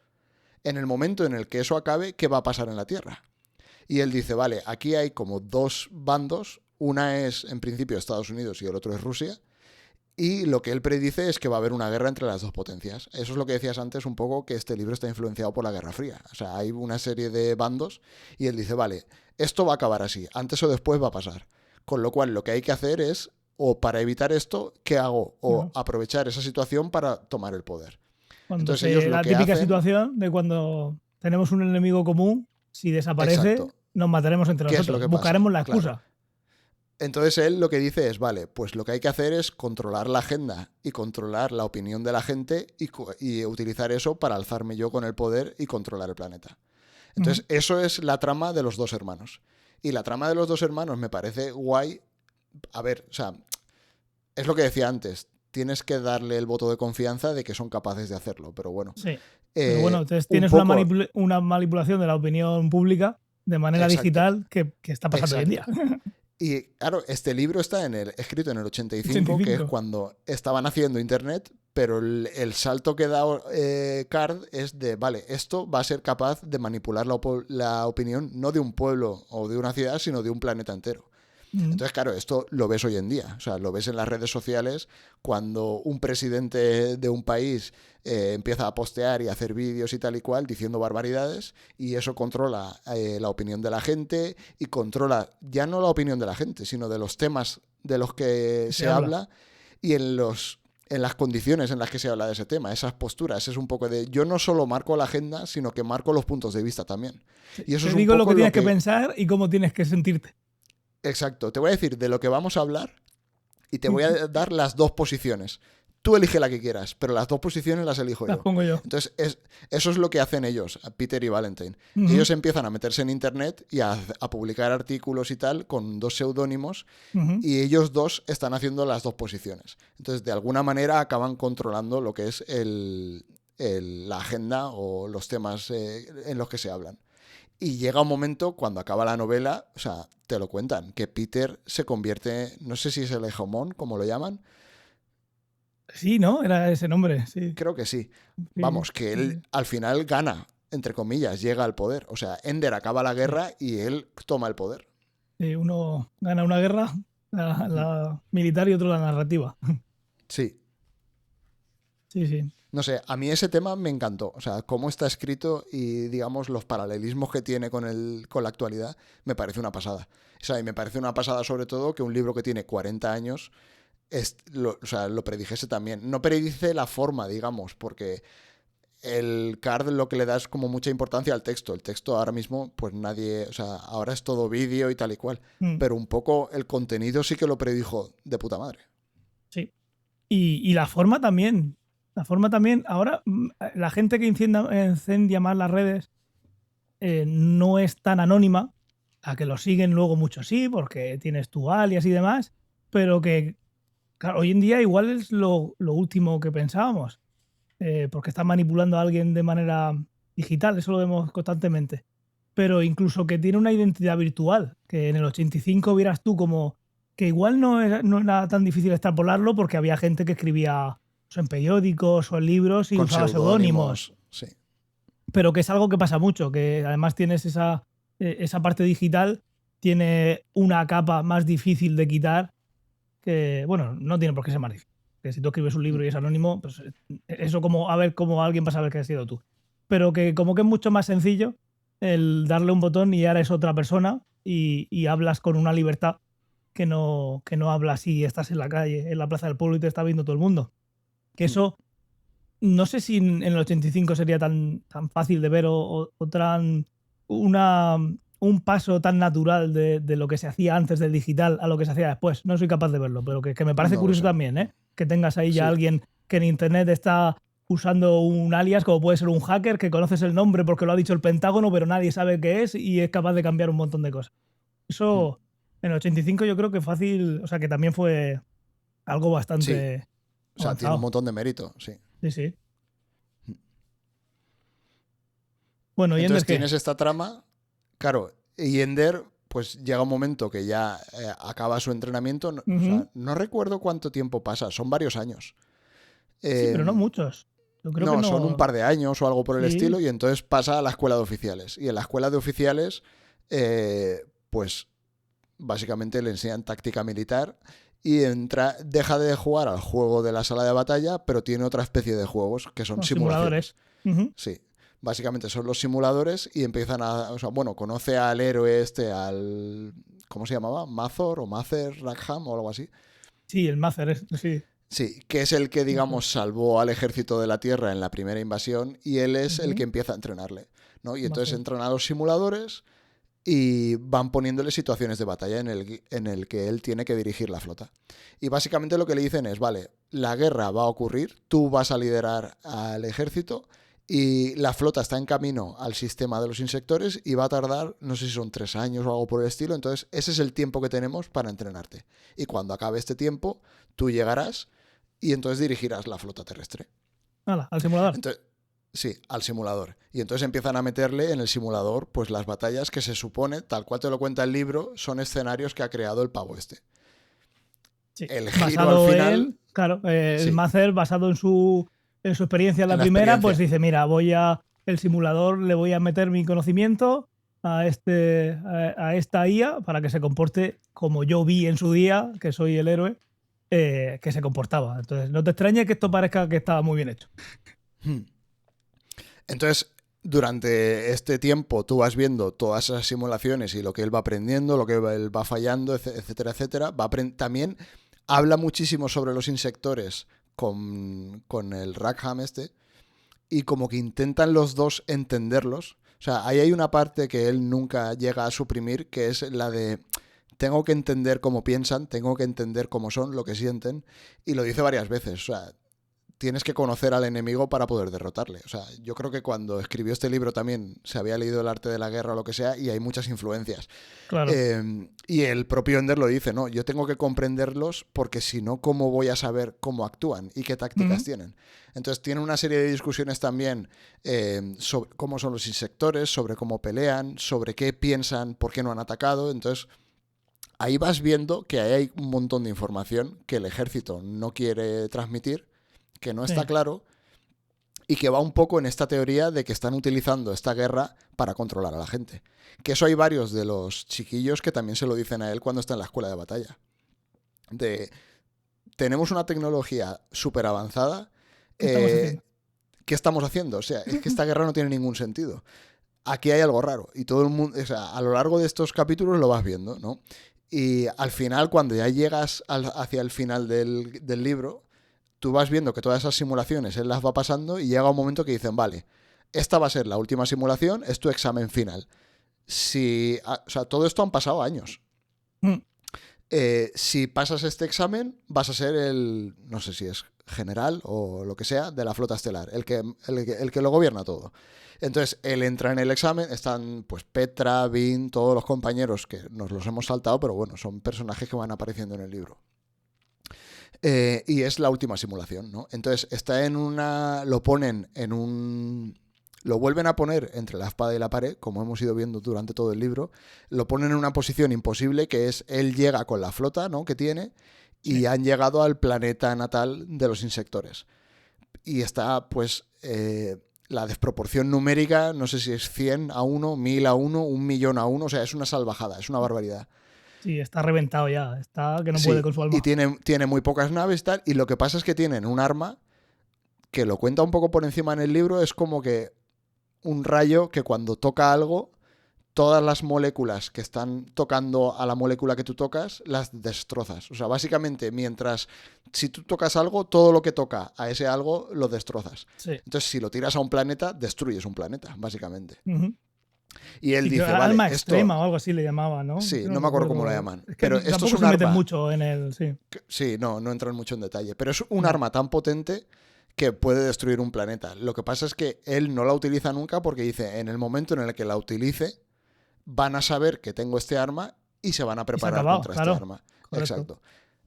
En el momento en el que eso acabe, ¿qué va a pasar en la Tierra? Y él dice, vale, aquí hay como dos bandos. Una es, en principio, Estados Unidos y el otro es Rusia. Y lo que él predice es que va a haber una guerra entre las dos potencias. Eso es lo que decías antes un poco, que este libro está influenciado por la Guerra Fría. O sea, hay una serie de bandos y él dice, vale, esto va a acabar así, antes o después va a pasar. Con lo cual lo que hay que hacer es, o para evitar esto, ¿qué hago? O aprovechar esa situación para tomar el poder. Entonces, ellos la típica situación de cuando tenemos un enemigo común, si desaparece, exacto, nos mataremos entre nosotros, buscaremos la excusa. Claro. Entonces él lo que dice es, vale, pues lo que hay que hacer es controlar la agenda y controlar la opinión de la gente y utilizar eso para alzarme yo con el poder y controlar el planeta. Entonces eso es la trama de los dos hermanos. Y la trama de los dos hermanos me parece guay. A ver, o sea, es lo que decía antes. tienes que darle el voto de confianza de que son capaces de hacerlo, pero bueno. Sí. Pero bueno, entonces un tienes poco... una manipulación de la opinión pública de manera Exacto. digital que está pasando hoy en día. Y claro, este libro está escrito en el 85, que es cuando estaban haciendo Internet, pero el salto que da Card es de, vale, esto va a ser capaz de manipular la opinión no de un pueblo o de una ciudad, sino de un planeta entero. Entonces, claro, esto lo ves hoy en día. O sea, lo ves en las redes sociales cuando un presidente de un país empieza a postear y a hacer vídeos y tal y cual diciendo barbaridades, y eso controla la opinión de la gente y controla ya no la opinión de la gente, sino de los temas de los que se habla y en las condiciones en las que se habla de ese tema, esas posturas. Es un poco de, yo no solo marco la agenda, sino que marco los puntos de vista también. Y eso te es un digo poco lo que tienes que pensar y cómo tienes que sentirte. Exacto, te voy a decir de lo que vamos a hablar y te voy a dar las dos posiciones. Tú elige la que quieras, pero las dos posiciones las elijo yo. Las pongo yo. Entonces, eso es lo que hacen ellos, Peter y Valentine. Ellos empiezan a meterse en internet y a publicar artículos y tal con dos seudónimos, y ellos dos están haciendo las dos posiciones. Entonces, de alguna manera acaban controlando lo que es la agenda o los temas en los que se hablan. Y llega un momento, cuando acaba la novela, o sea, te lo cuentan, que Peter se convierte, no sé si es el hegemón, como lo llaman. Sí, ¿no? Era ese nombre, sí. Creo que sí. Vamos, que él al final gana, entre comillas, llega al poder. O sea, Ender acaba la guerra y él toma el poder. Uno gana una guerra, la militar, y otro la narrativa. Sí. Sí, sí. No sé, a mí ese tema me encantó. O sea, cómo está escrito y, digamos, los paralelismos que tiene con la actualidad, me parece una pasada. O sea, y me parece una pasada sobre todo que un libro que tiene 40 años lo predijese también. No predice la forma, digamos, porque el Card lo que le da es como mucha importancia al texto. El texto ahora mismo, pues nadie, o sea, ahora es todo vídeo y tal y cual. Pero un poco el contenido sí que lo predijo de puta madre. Sí. Y la forma también. La forma también, ahora la gente que incendia más las redes no es tan anónima, a que lo siguen luego muchos sí, porque tienes tu alias y demás, pero que, claro, hoy en día igual es lo último que pensábamos, porque están manipulando a alguien de manera digital, eso lo vemos constantemente. Pero incluso que tiene una identidad virtual, que en el 85 vieras tú como que igual no era tan difícil extrapolarlo porque había gente que escribía en periódicos o en libros y con usaba seudónimos. Sí. Pero que es algo que pasa mucho, que además tienes esa parte digital, tiene una capa más difícil de quitar, que, bueno, no tiene por qué ser más difícil. Que si tú escribes un libro y es anónimo, pues eso como a ver cómo alguien va a saber que has sido tú. Pero que como que es mucho más sencillo el darle un botón y ahora es otra persona y hablas con una libertad que no hablas si estás en la calle, en la plaza del pueblo y te está viendo todo el mundo. Que eso, no sé si en el 85 sería tan fácil de ver o un paso tan natural de lo que se hacía antes del digital a lo que se hacía después. No soy capaz de verlo, pero que me parece curioso también, ¿eh? Que tengas ahí ya alguien que en internet está usando un alias, como puede ser un hacker, que conoces el nombre porque lo ha dicho el Pentágono, pero nadie sabe qué es y es capaz de cambiar un montón de cosas. Eso, en el 85 yo creo que fácil, o sea, que también fue algo bastante... O sea, tiene un montón de mérito, sí. Sí, sí. Bueno, ¿y entonces Ender qué? Tienes esta trama, claro, y Ender, pues llega un momento que ya acaba su entrenamiento. O sea, no recuerdo cuánto tiempo pasa, son varios años. Sí, pero no muchos. Yo creo que no, son un par de años o algo por el estilo, y entonces pasa a la escuela de oficiales. Y en la escuela de oficiales, pues básicamente le enseñan táctica militar y deja de jugar al juego de la sala de batalla, pero tiene otra especie de juegos que son simulaciones. Sí, básicamente son los simuladores y empiezan o sea, bueno, conoce al héroe ¿cómo se llamaba? ¿Mazor o Mazer Rackham o algo así? Sí, el Mazer, sí. Sí, que es el que, digamos, salvó al ejército de la Tierra en la primera invasión, y él es el que empieza a entrenarle, ¿no? Y entonces entran a los simuladores y van poniéndole situaciones de batalla en el que él tiene que dirigir la flota. Y básicamente lo que le dicen es, vale, la guerra va a ocurrir, tú vas a liderar al ejército y la flota está en camino al sistema de los insectores y va a tardar, no sé si son 3 años o algo por el estilo, entonces ese es el tiempo que tenemos para entrenarte. Y cuando acabe este tiempo, tú llegarás y entonces dirigirás la flota terrestre. Hala, al simulador. Entonces, sí, al simulador. Y entonces empiezan a meterle en el simulador pues las batallas que se supone, tal cual te lo cuenta el libro, son escenarios que ha creado el pavo este. Sí. El giro Basado al final... en, claro, el Sí. Macer, basado en su experiencia en la En la primera, pues experiencia. dice, mira, el simulador le voy a meter mi conocimiento a esta IA para que se comporte como yo vi en su día, que soy el héroe, que se comportaba. Entonces, no te extrañe que esto parezca que estaba muy bien hecho. Entonces, durante este tiempo tú vas viendo todas esas simulaciones y lo que él va aprendiendo, lo que él va fallando, etcétera, etcétera. También habla muchísimo sobre los insectores con el Rackham este, y como que intentan los dos entenderlos. O sea, ahí hay una parte que él nunca llega a suprimir, que es la de tengo que entender cómo piensan, tengo que entender cómo son, lo que sienten, y lo dice varias veces. O sea, tienes que conocer al enemigo para poder derrotarle. O sea, yo creo que cuando escribió este libro también se había leído El arte de la guerra o lo que sea, y hay muchas influencias. Claro. Y el propio Ender lo dice, ¿no? Yo tengo que comprenderlos porque si no, ¿cómo voy a saber cómo actúan y qué tácticas tienen? Entonces tiene una serie de discusiones también sobre cómo son los insectores, sobre cómo pelean, sobre qué piensan, por qué no han atacado. Entonces ahí vas viendo que hay un montón de información que el ejército no quiere transmitir, que no está claro, y que va un poco en esta teoría de que están utilizando esta guerra para controlar a la gente. Que eso hay varios de los chiquillos que también se lo dicen a él cuando está en la escuela de batalla. Tenemos una tecnología súper avanzada. ¿Qué estamos haciendo? O sea, es que esta guerra no tiene ningún sentido. Aquí hay algo raro. Y todo el mundo, o sea, a lo largo de estos capítulos lo vas viendo, ¿no? Y al final, cuando ya llegas hacia el final del libro, tú vas viendo que todas esas simulaciones él las va pasando y llega un momento que dicen, vale, esta va a ser la última simulación, es tu examen final. O sea, todo esto han pasado años. Si pasas este examen, vas a ser el, no sé si es general o lo que sea, de la flota estelar, el que lo gobierna todo. Entonces, él entra en el examen, están pues Petra, Vin, todos los compañeros que nos los hemos saltado, pero bueno, son personajes que van apareciendo en el libro. Y es la última simulación, ¿no? Entonces está lo ponen en un... Lo vuelven a poner entre la espada y la pared, como hemos ido viendo durante todo el libro. Lo ponen en una posición imposible, que es él llega con la flota, ¿no?, que tiene, y han llegado al planeta natal de los insectores. Y está, pues, la desproporción numérica, no sé si es 100 a 1, 1000 a 1, 1.000.000 a 1, o sea, es una salvajada, es una barbaridad. Sí, está reventado ya, está que no puede con su alma. Y tiene muy pocas naves y tal, y lo que pasa es que tienen un arma que lo cuenta un poco por encima en el libro, es como que un rayo que cuando toca algo, todas las moléculas que están tocando a la molécula que tú tocas, las destrozas. O sea, básicamente, si tú tocas algo, todo lo que toca a ese algo lo destrozas. Sí. Entonces, si lo tiras a un planeta, destruyes un planeta, básicamente. Y él y dice, vale, alma esto... extrema o algo así le llamaba, ¿no? Sí, no me acuerdo cómo lo llaman. Es que pero esto es un se meten arma... mucho en el... Sí, sí, no entran mucho en detalle. Pero es un arma tan potente que puede destruir un planeta. Lo que pasa es que él no la utiliza nunca porque dice, en el momento en el que la utilice, van a saber que tengo este arma y se van a preparar contra este arma. Correcto. Exacto.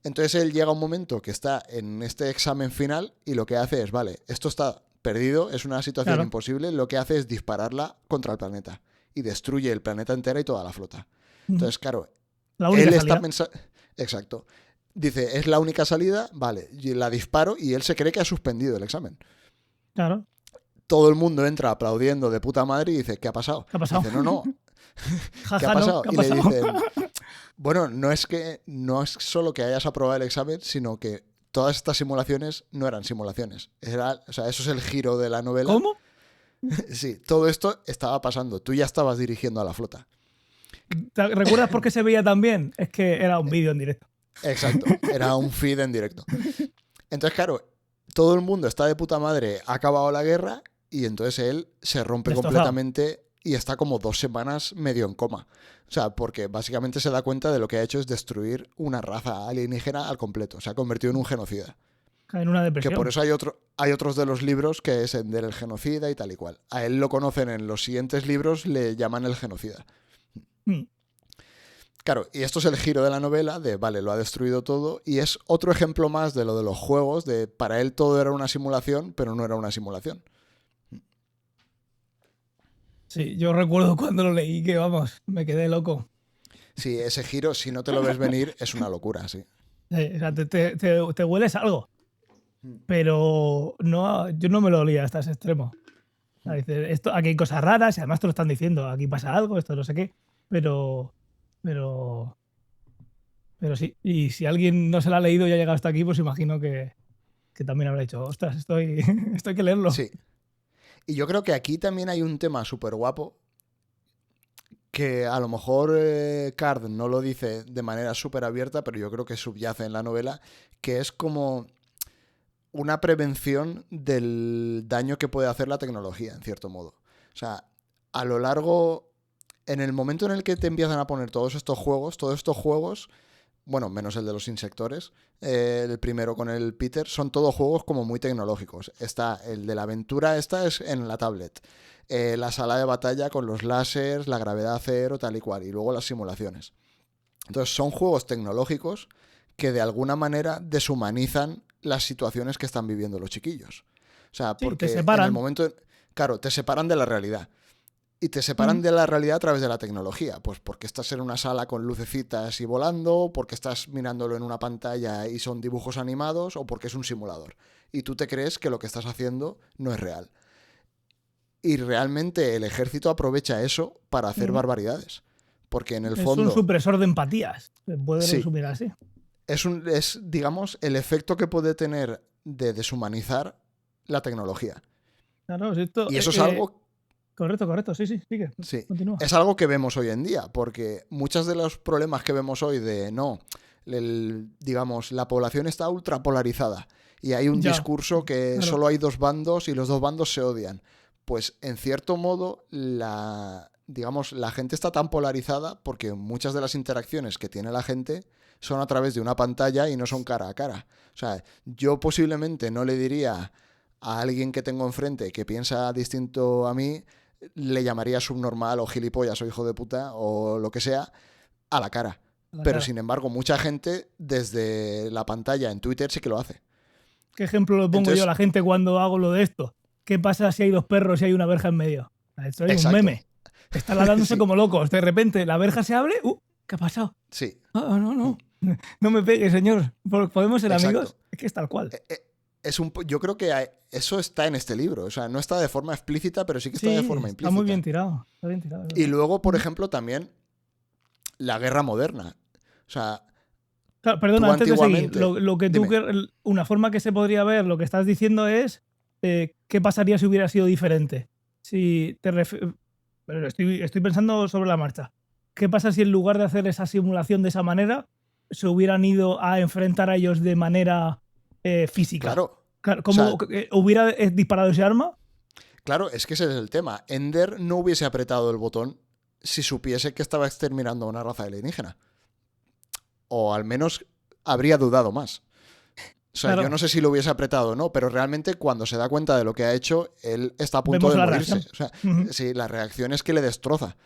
Entonces él llega a un momento que está en este examen final y lo que hace es, vale, esto está perdido, es una situación imposible, lo que hace es dispararla contra el planeta y destruye el planeta entero y toda la flota. Entonces, claro, él está pensando... Exacto. Dice, es la única salida, vale, y la disparo y él se cree que ha suspendido el examen. Claro. Todo el mundo entra aplaudiendo de puta madre y dice, ¿qué ha pasado? ¿Qué ha pasado? Dice, no. ¿Qué ha pasado? Y le dicen, bueno, no es solo que hayas aprobado el examen, sino que todas estas simulaciones no eran simulaciones. O sea, eso es el giro de la novela. ¿Cómo? Sí, todo esto estaba pasando. Tú ya estabas dirigiendo a la flota. ¿Recuerdas por qué se veía tan bien? Es que era un vídeo en directo. Exacto, era un feed en directo. Entonces, claro, todo el mundo está de puta madre, ha acabado la guerra y entonces él se rompe completamente y está como 2 semanas medio en coma. O sea, porque básicamente se da cuenta de lo que ha hecho es destruir una raza alienígena al completo. Se ha convertido en un genocida. En una depresión. Que por eso hay otros de los libros que es Ender el genocida y tal y cual. A él lo conocen en los siguientes libros, le llaman el genocida. Claro, y esto es el giro de la novela de, vale, lo ha destruido todo, y es otro ejemplo más de lo de los juegos, de para él todo era una simulación, pero no era una simulación. Sí, yo recuerdo cuando lo leí que, vamos, me quedé loco. Sí, ese giro, si no te lo ves venir, es una locura, sí. O sea, te hueles algo, pero no, yo no me lo olía hasta ese extremo. O sea, dices, esto, aquí hay cosas raras y además te lo están diciendo, aquí pasa algo, esto no sé qué, pero, pero, pero sí. Y si alguien no se lo ha leído y ha llegado hasta aquí, pues imagino que también habrá dicho, ostras, esto hay que leerlo. Sí. Y yo creo que aquí también hay un tema súper guapo que a lo mejor Card no lo dice de manera súper abierta, pero yo creo que subyace en la novela, que es como una prevención del daño que puede hacer la tecnología, en cierto modo. O sea, a lo largo, en el momento en el que te empiezan a poner todos estos juegos, bueno, menos el de los insectores, el primero con el Peter, son todos juegos como muy tecnológicos. Está el de la aventura, esta es en la tablet. La sala de batalla con los láseres, la gravedad cero, tal y cual, y luego las simulaciones. Entonces son juegos tecnológicos que de alguna manera deshumanizan las situaciones que están viviendo los chiquillos. O sea, Sí, porque te en el separan. momento, claro, te separan de la realidad. Y te separan de la realidad a través de la tecnología. Pues porque estás en una sala con lucecitas y volando, porque estás mirándolo en una pantalla y son dibujos animados, o porque es un simulador. Y tú te crees que lo que estás haciendo no es real. Y realmente el ejército aprovecha eso para hacer barbaridades. Porque en el Es un fondo, supresor de empatías, se puede sí, resumir así. es, digamos, el efecto que puede tener de deshumanizar la tecnología. Claro, si esto, Y eso es algo. correcto, sí, sigue, Sí, continúa. es algo que vemos hoy en día, porque muchos de los problemas que vemos hoy de no, digamos, la población está ultra polarizada y hay un Ya, discurso que claro, solo hay dos bandos y los dos bandos se odian. Pues en cierto modo, digamos, la gente está tan polarizada porque muchas de las interacciones que tiene la gente son a través de una pantalla y no son cara a cara. O sea, yo posiblemente no le diría a alguien que tengo enfrente que piensa distinto a mí, le llamaría subnormal o gilipollas o hijo de puta o lo que sea a la cara. a la Pero cara. sin embargo, mucha gente desde la pantalla en Twitter sí que lo hace. ¿Qué ejemplo le pongo yo a Entonces, la gente cuando hago lo de esto? ¿Qué pasa si hay dos perros y hay una verja en medio? Esto hay un exacto. meme. Están ladrándose Sí, como locos. De repente la verja se abre. ¿Qué ha pasado? sí, Ah, no. No me pegue, señor. ¿Podemos ser amigos? exacto. Es que es tal cual. Yo creo que eso está en este libro. O sea, no está de forma explícita, pero sí que está de Sí, forma está muy bien implícita. tirado. Está bien tirado, es Y verdad. luego, por ejemplo, también la guerra moderna. O sea, Claro, perdona, tú antes de seguir, antiguamente. lo que tú, Dime. una forma que se podría ver lo que estás diciendo es qué pasaría si hubiera sido diferente. Si te pero estoy pensando sobre la marcha. ¿Qué pasa si en lugar de hacer esa simulación de esa manera, se hubieran ido a enfrentar a ellos de manera física? Claro. Claro, O ¿cómo sea, hubiera disparado ese arma? claro, es que ese es el tema. Ender no hubiese apretado el botón si supiese que estaba exterminando a una raza alienígena. O al menos habría dudado más. O sea, yo Claro, no sé si lo hubiese apretado o no, pero realmente cuando se da cuenta de lo que ha hecho, él está a punto vemos de la morirse. reacción. O sea, Ujú. sí, la reacción es que le destroza.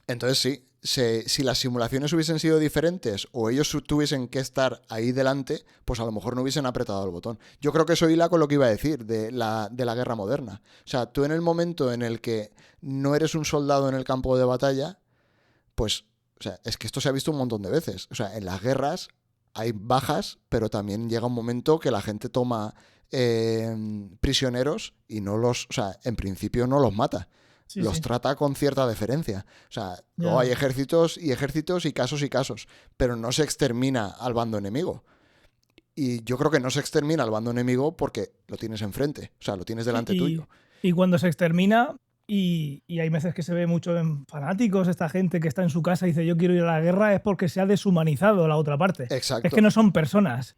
Entonces sí, si las simulaciones hubiesen sido diferentes o ellos tuviesen que estar ahí delante, pues a lo mejor no hubiesen apretado el botón. Yo creo que eso hila con lo que iba a decir de la guerra moderna. O sea, tú en el momento en el que no eres un soldado en el campo de batalla, pues, o sea, es que esto se ha visto un montón de veces. O sea, en las guerras hay bajas, pero también llega un momento que la gente toma prisioneros y no los, o sea, en principio no los mata. Sí, Los sí. trata con cierta deferencia. O sea, luego hay Ya. ejércitos y casos, pero no se extermina al bando enemigo. Y yo creo que no se extermina al bando enemigo porque lo tienes enfrente, o sea, lo tienes Sí, delante tuyo. y cuando se extermina, y hay veces que se ve mucho en fanáticos, esta gente que está en su casa y dice yo quiero ir a la guerra, es porque se ha deshumanizado la otra parte. Es que Exacto, no son personas.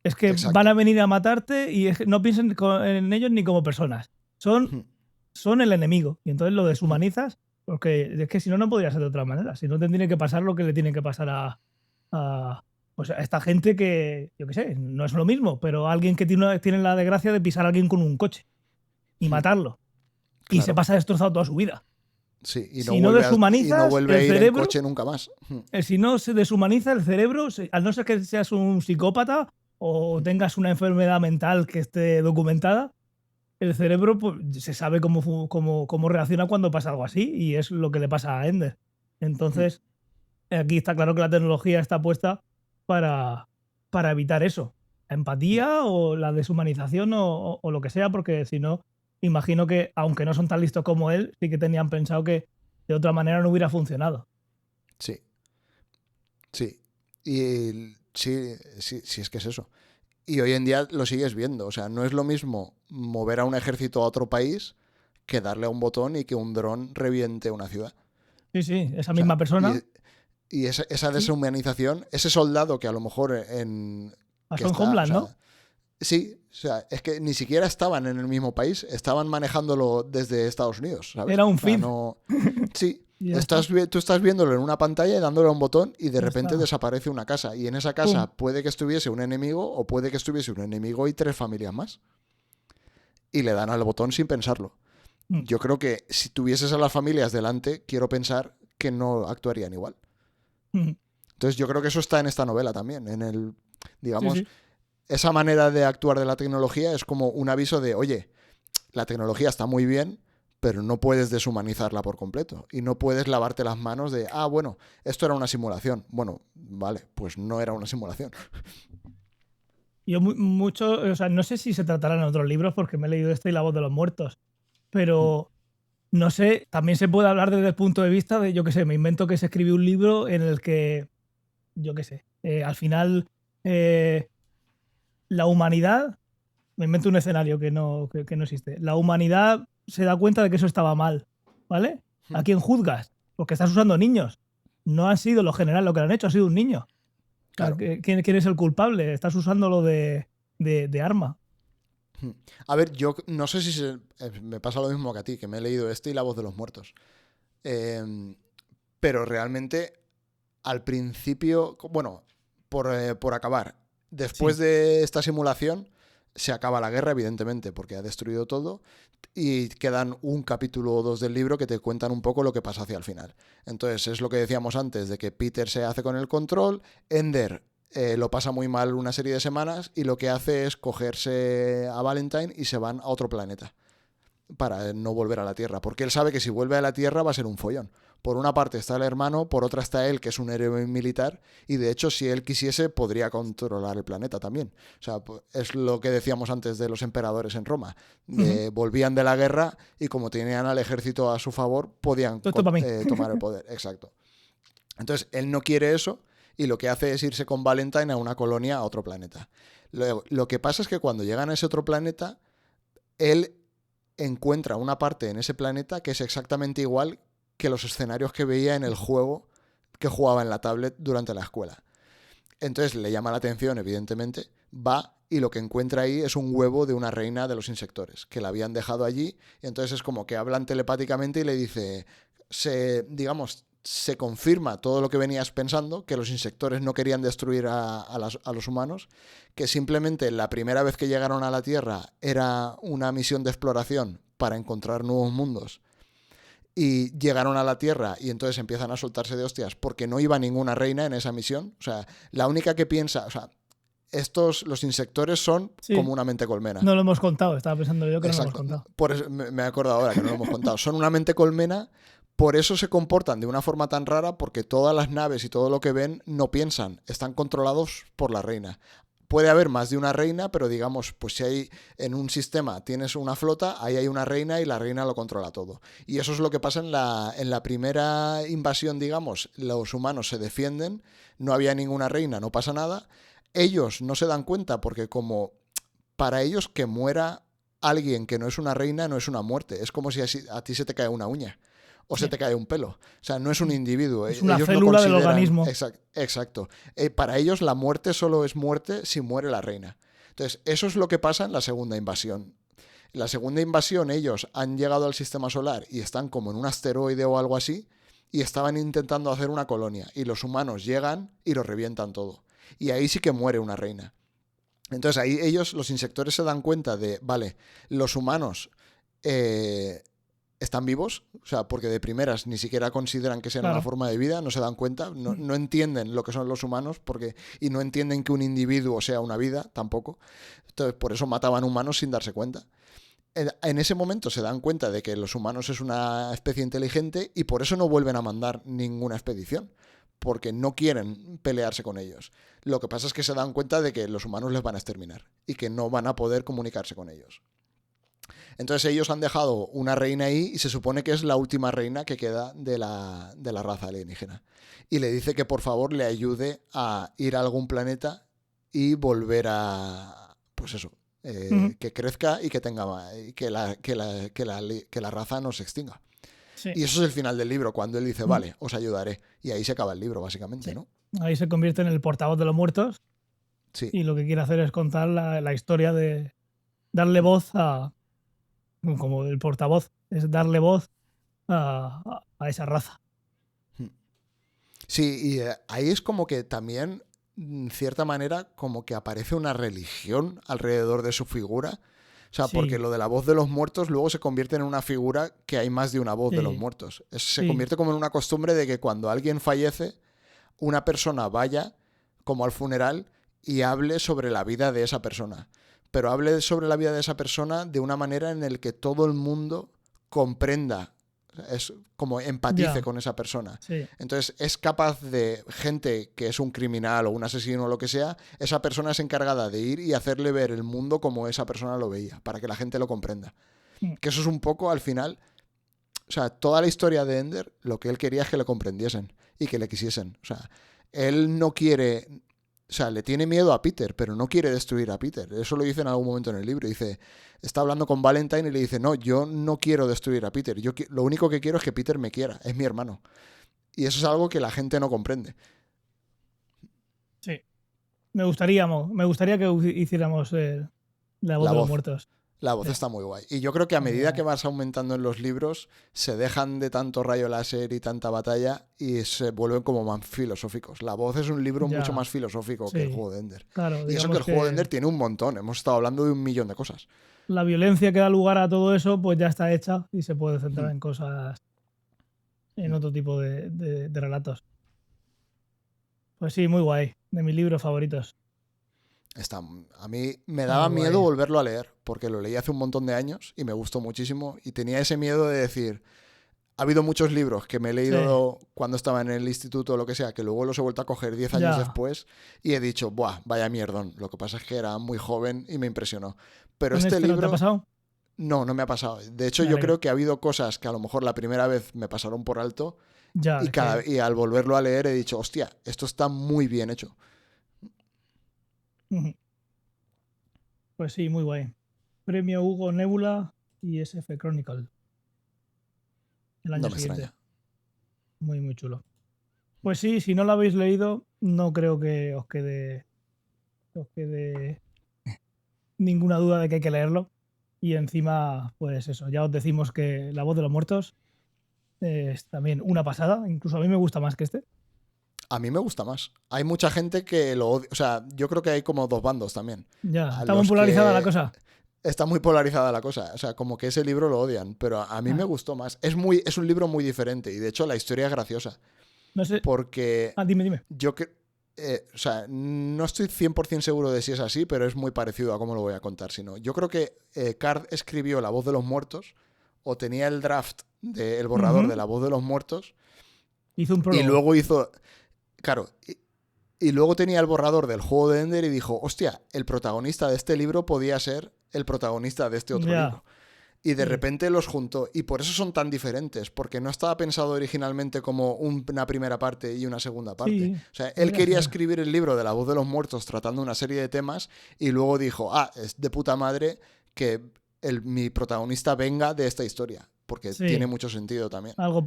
Es que van a exacto. venir a matarte y no piensen en ellos ni como personas. Son el enemigo. Y entonces lo deshumanizas porque es que si no, no podría ser de otra manera. Si no, te tiene que pasar lo que le tiene que pasar pues a esta gente que, yo qué sé, no es lo mismo, pero alguien que tiene la desgracia de pisar a alguien con un coche y matarlo. Y se Claro, pasa destrozado toda su vida. Sí, Si no y no deshumanizas vuelve a el ir en cerebro, coche nunca más. si no se deshumaniza el cerebro, al no ser que seas un psicópata o tengas una enfermedad mental que esté documentada, el cerebro pues, se sabe cómo reacciona cuando pasa algo así y es lo que le pasa a Ender. Entonces, aquí está claro que la tecnología está puesta para, para evitar eso. La empatía o la deshumanización o lo que sea, porque si no, imagino que, aunque no son tan listos como él, sí que tenían pensado que de otra manera no hubiera funcionado. Sí, sí. Y sí, sí, sí, es que es eso. Y hoy en día lo sigues viendo. O sea, no es lo mismo mover a un ejército a otro país que darle a un botón y que un dron reviente una ciudad. Sí, sí, esa O sea, misma persona y esa sí, deshumanización, ese soldado que a lo mejor en... que pasó en está, o Homeland, ¿no? sea, sí, o sea, es que ni siquiera estaban en el mismo país, estaban manejándolo desde Estados Unidos, ¿sabes? Era un O sea, feed no... Sí, y ya está. tú estás viéndolo en una pantalla y dándole a un botón y de Ya repente está. desaparece una casa. Y en esa Pum. casa puede que estuviese un enemigo o puede que estuviese un enemigo y 3 familias más. Y le dan al botón sin pensarlo. Mm. Yo creo que si tuvieses a las familias delante, quiero pensar que no actuarían igual. Mm. Entonces yo creo que eso está en esta novela también. En el, Sí, digamos, sí. esa manera de actuar de la tecnología es como un aviso de, oye, la tecnología está muy bien, pero no puedes deshumanizarla por completo. Y no puedes lavarte las manos de, bueno, esto era una simulación. Bueno, vale, pues no era una simulación. Yo mucho, o sea, no sé si se tratará en otros libros porque me he leído este y La voz de los muertos, pero no sé, también se puede hablar desde el punto de vista de, yo qué sé, me invento que se escribió un libro en el que, yo qué sé, al final eh, la humanidad, me invento un escenario que no existe, la humanidad se da cuenta de que eso estaba mal, ¿vale? ¿A quién juzgas? Porque estás usando niños. No han sido los generales lo que lo han hecho, ha sido un niño. O sea, Claro. ¿quién es el culpable? Estás usándolo de arma. A ver, yo no sé si me pasa lo mismo que a ti, que me he leído este y La voz de los muertos. Eh, pero realmente, al principio, bueno, por acabar, después Sí. de esta simulación, se acaba la guerra, evidentemente, porque ha destruido todo, y quedan un capítulo o dos del libro que te cuentan un poco lo que pasa hacia el final. Entonces, es lo que decíamos antes, de que Peter se hace con el control, Ender lo pasa muy mal una serie de semanas, y lo que hace es cogerse a Valentine y se van a otro planeta para no volver a la Tierra, porque él sabe que si vuelve a la Tierra va a ser un follón. Por una parte está el hermano, por otra está él, que es un héroe militar, y de hecho si él quisiese podría controlar el planeta también. O sea, es lo que decíamos antes de los emperadores en Roma. Ujú. Volvían de la guerra y como tenían al ejército a su favor, podían Todo esto para mí. tomar el poder. Exacto. Entonces, él no quiere eso y lo que hace es irse con Valentine a una colonia a otro planeta. Lo que pasa es que cuando llegan a ese otro planeta, él encuentra una parte en ese planeta que es exactamente igual que los escenarios que veía en el juego que jugaba en la tablet durante la escuela. Entonces le llama la atención, evidentemente, va y lo que encuentra ahí es un huevo de una reina de los insectores, que la habían dejado allí, y entonces es como que hablan telepáticamente y le dice, digamos, se confirma todo lo que venías pensando, que los insectores no querían destruir a los humanos, que simplemente la primera vez que llegaron a la Tierra era una misión de exploración para encontrar nuevos mundos, y llegaron a la Tierra y entonces empiezan a soltarse de hostias porque no iba ninguna reina en esa misión. O sea, la única que piensa, o sea, los insectores son Sí, como una mente colmena. no lo hemos contado. Estaba pensando yo que no lo hemos Exacto. contado. Por eso me he acordado ahora que no lo hemos contado. Son una mente colmena, por eso se comportan de una forma tan rara, porque todas las naves y todo lo que ven no piensan, están controlados por la reina. Puede haber más de una reina, pero digamos, pues si hay en un sistema tienes una flota, ahí hay una reina y la reina lo controla todo. Y eso es lo que pasa en la primera invasión, digamos, los humanos se defienden, no había ninguna reina, no pasa nada. Ellos no se dan cuenta porque como para ellos que muera alguien que no es una reina no es una muerte, es como si a ti se te cae una uña o se Sí. te cae un pelo. O sea, no es un individuo. Es una Ellos no célula del consideran... organismo. Exacto. Para ellos la muerte solo es muerte si muere la reina. Entonces, eso es lo que pasa en la segunda invasión. En la segunda invasión ellos han llegado al sistema solar y están como en un asteroide o algo así y estaban intentando hacer una colonia y los humanos llegan y lo revientan todo. Y ahí sí que muere una reina. Entonces ahí ellos, los insectores, se dan cuenta de, vale, los humanos están vivos, o sea, porque de primeras ni siquiera consideran que sean una Claro. forma de vida, no se dan cuenta, no entienden lo que son los humanos y no entienden que un individuo sea una vida tampoco. Entonces, por eso mataban humanos sin darse cuenta. En ese momento se dan cuenta de que los humanos es una especie inteligente y por eso no vuelven a mandar ninguna expedición, porque no quieren pelearse con ellos. Lo que pasa es que se dan cuenta de que los humanos les van a exterminar y que no van a poder comunicarse con ellos. Entonces ellos han dejado una reina ahí y se supone que es la última reina que queda de la raza alienígena. Y le dice que por favor le ayude a ir a algún planeta y volver a, pues eso, que crezca y que tenga y que la raza no se extinga. Sí. Y eso es el final del libro, cuando él dice, vale, os ayudaré. Y ahí se acaba el libro, básicamente, Sí. ¿no? Ahí se convierte en el portavoz de los muertos Sí. y lo que quiere hacer es contar la historia de darle voz a, como el portavoz, es darle voz a esa raza. Sí, y ahí es como que también, en cierta manera, como que aparece una religión alrededor de su figura. O sea, Sí. porque lo de la voz de los muertos luego se convierte en una figura que hay más de una voz de los Sí. muertos. Se Sí. convierte como en una costumbre de que cuando alguien fallece, una persona vaya como al funeral y hable sobre la vida de esa persona. Pero hable sobre la vida de esa persona de una manera en la que todo el mundo comprenda, es como empatice Ya. con esa persona. Sí. Entonces es capaz de gente que es un criminal o un asesino o lo que sea, esa persona es encargada de ir y hacerle ver el mundo como esa persona lo veía, para que la gente lo comprenda. Que eso es un poco al final, o sea, toda la historia de Ender, lo que él quería es que le comprendiesen y que le quisiesen. O sea, él no quiere, o sea, le tiene miedo a Peter, pero no quiere destruir a Peter. Eso lo dice en algún momento en el libro. Dice, está hablando con Valentine y le dice, no, yo no quiero destruir a Peter. Lo único que quiero es que Peter me quiera. Es mi hermano. Y eso es algo que la gente no comprende. Sí. Me gustaría que hiciéramos la voz La de los voz. muertos. La voz Sí. está muy guay. Y yo creo que a Muy medida guay. que vas aumentando en los libros, se dejan de tanto rayo láser y tanta batalla y se vuelven como más filosóficos. La voz es un libro mucho Ya. más filosófico que el Sí. juego de Ender. Claro, Y eso que digamos el juego de que Ender tiene un montón. Hemos estado hablando de 1.000.000 de cosas. la violencia que da lugar a todo eso, pues ya está hecha y se puede centrar Mm. en cosas, en otro tipo de relatos. Pues sí, muy guay. De mis libros favoritos. A mí me Está daba muy miedo guay. volverlo a leer, porque lo leí hace un montón de años y me gustó muchísimo. Y tenía ese miedo de decir, ha habido muchos libros que me he Sí, leído cuando estaba en el instituto o lo que sea, que luego los he vuelto a coger 10 años ya. después y he dicho, buah, vaya mierdón. Lo que pasa es que era muy joven y me impresionó. Pero ¿Con este este no te ha libro, pasado? no me ha pasado. De hecho, Me yo alegro. creo que ha habido cosas que a lo mejor la primera vez me pasaron por alto Ya, es que. y al volverlo a leer he dicho, hostia, esto está muy bien hecho. Ujú. Pues sí, muy guay. Premio Hugo Nebula y SF Chronicle el No año me siguiente. extraña. Muy, muy chulo. Pues sí, si no lo habéis leído, no creo que os quede ninguna duda de que hay que leerlo. Y encima, pues eso, ya os decimos que La voz de los muertos es también una pasada. Incluso a mí me gusta más que este. A mí me gusta más. Hay mucha gente que lo odia. O sea, yo creo que hay como dos bandos también. Ya, A está muy los polarizada la que cosa. está muy polarizada la cosa. O sea, como que ese libro lo odian. Pero a mí me Ah, gustó más. Es un libro muy diferente. Y de hecho, la historia es graciosa. no sé. Porque Ah, dime. yo que. O sea, no estoy 100% seguro de si es así, pero es muy parecido a cómo lo voy a contar. Sino, yo creo que Card escribió La voz de los muertos. O tenía el draft del borrador de Ujú. La voz de los muertos. Hizo un Y prólogo. luego hizo. Claro. Y luego tenía el borrador del juego de Ender y dijo, hostia, el protagonista de este libro podía ser el protagonista de este otro Ya, libro. Y de sí. repente los juntó. Y por eso son tan diferentes, porque no estaba pensado originalmente como una primera parte y una segunda parte. Sí, O sea, él podría quería ser. escribir el libro de La voz de los muertos tratando una serie de temas y luego dijo, es de puta madre que mi protagonista venga de esta historia, porque tiene Sí, mucho sentido también. algo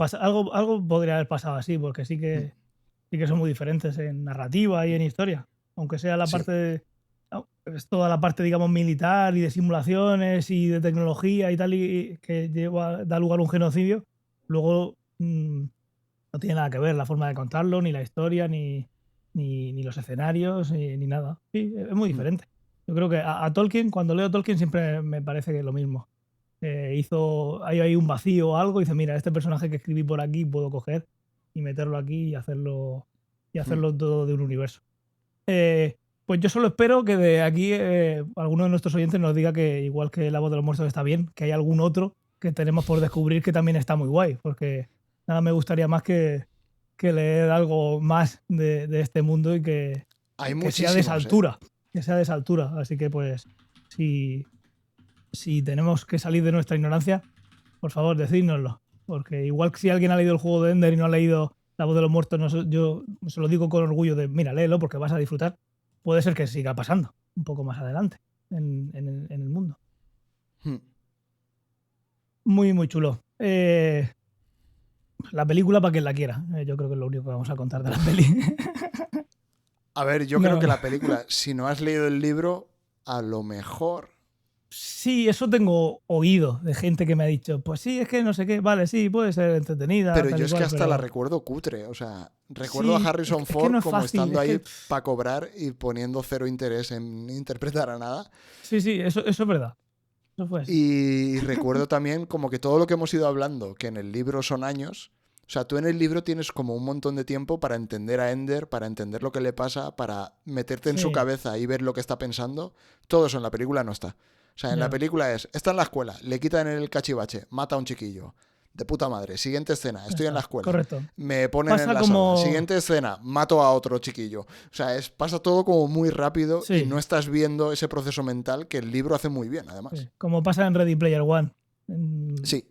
podría haber pasado así, porque Mm. sí que son muy diferentes en narrativa y en historia. Aunque sea la Sí, parte no, es toda la parte, digamos, militar y de simulaciones y de tecnología y tal, y que da lugar a un genocidio. Luego no tiene nada que ver la forma de contarlo, ni la historia, ni los escenarios, ni nada. Sí, es muy mm, diferente. Yo creo que a Tolkien, cuando leo Tolkien, siempre me parece que es lo mismo. Hay ahí un vacío o algo y dice, mira, este personaje que escribí por aquí puedo coger y meterlo aquí y hacerlo todo de un universo. Pues yo solo espero que de aquí alguno de nuestros oyentes nos diga que igual que La Voz de los Muertos está bien, que hay algún otro que tenemos por descubrir que también está muy guay, porque nada me gustaría más que leer algo más de este mundo y que sea de esa altura, que sea de esa altura. Así que pues si tenemos que salir de nuestra ignorancia, por favor, decídnoslo. Porque igual que si alguien ha leído el juego de Ender y no ha leído La Voz de los Muertos, yo se lo digo con orgullo de, mira, léelo porque vas a disfrutar. Puede ser que siga pasando un poco más adelante en el mundo. Muy, muy chulo. La película para quien la quiera. Yo creo que es lo único que vamos a contar de la peli. A ver, yo creo que la película, si no has leído el libro, a lo mejor... Sí, eso tengo oído de gente que me ha dicho, pues sí, es que no sé qué, vale, sí, puede ser entretenida. Pero yo es que hasta la recuerdo cutre, o sea, recuerdo a Harrison Ford no como fácil, estando ahí para cobrar y poniendo cero interés en interpretar a nada. Sí, eso es verdad. Eso fue así. Y recuerdo también como que todo lo que hemos ido hablando, que en el libro son años, o sea, tú en el libro tienes como un montón de tiempo para entender a Ender, para entender lo que le pasa, para meterte en su cabeza y ver lo que está pensando. Todo eso en la película no está. O sea, en la película está en la escuela, le quitan el cachivache, mata a un chiquillo. De puta madre. Siguiente escena, estoy en la escuela. Correcto. Me ponen en la sala. Siguiente escena, mato a otro chiquillo. O sea, pasa todo como muy rápido y no estás viendo ese proceso mental que el libro hace muy bien, además. Sí. Como pasa en Ready Player One. Sí.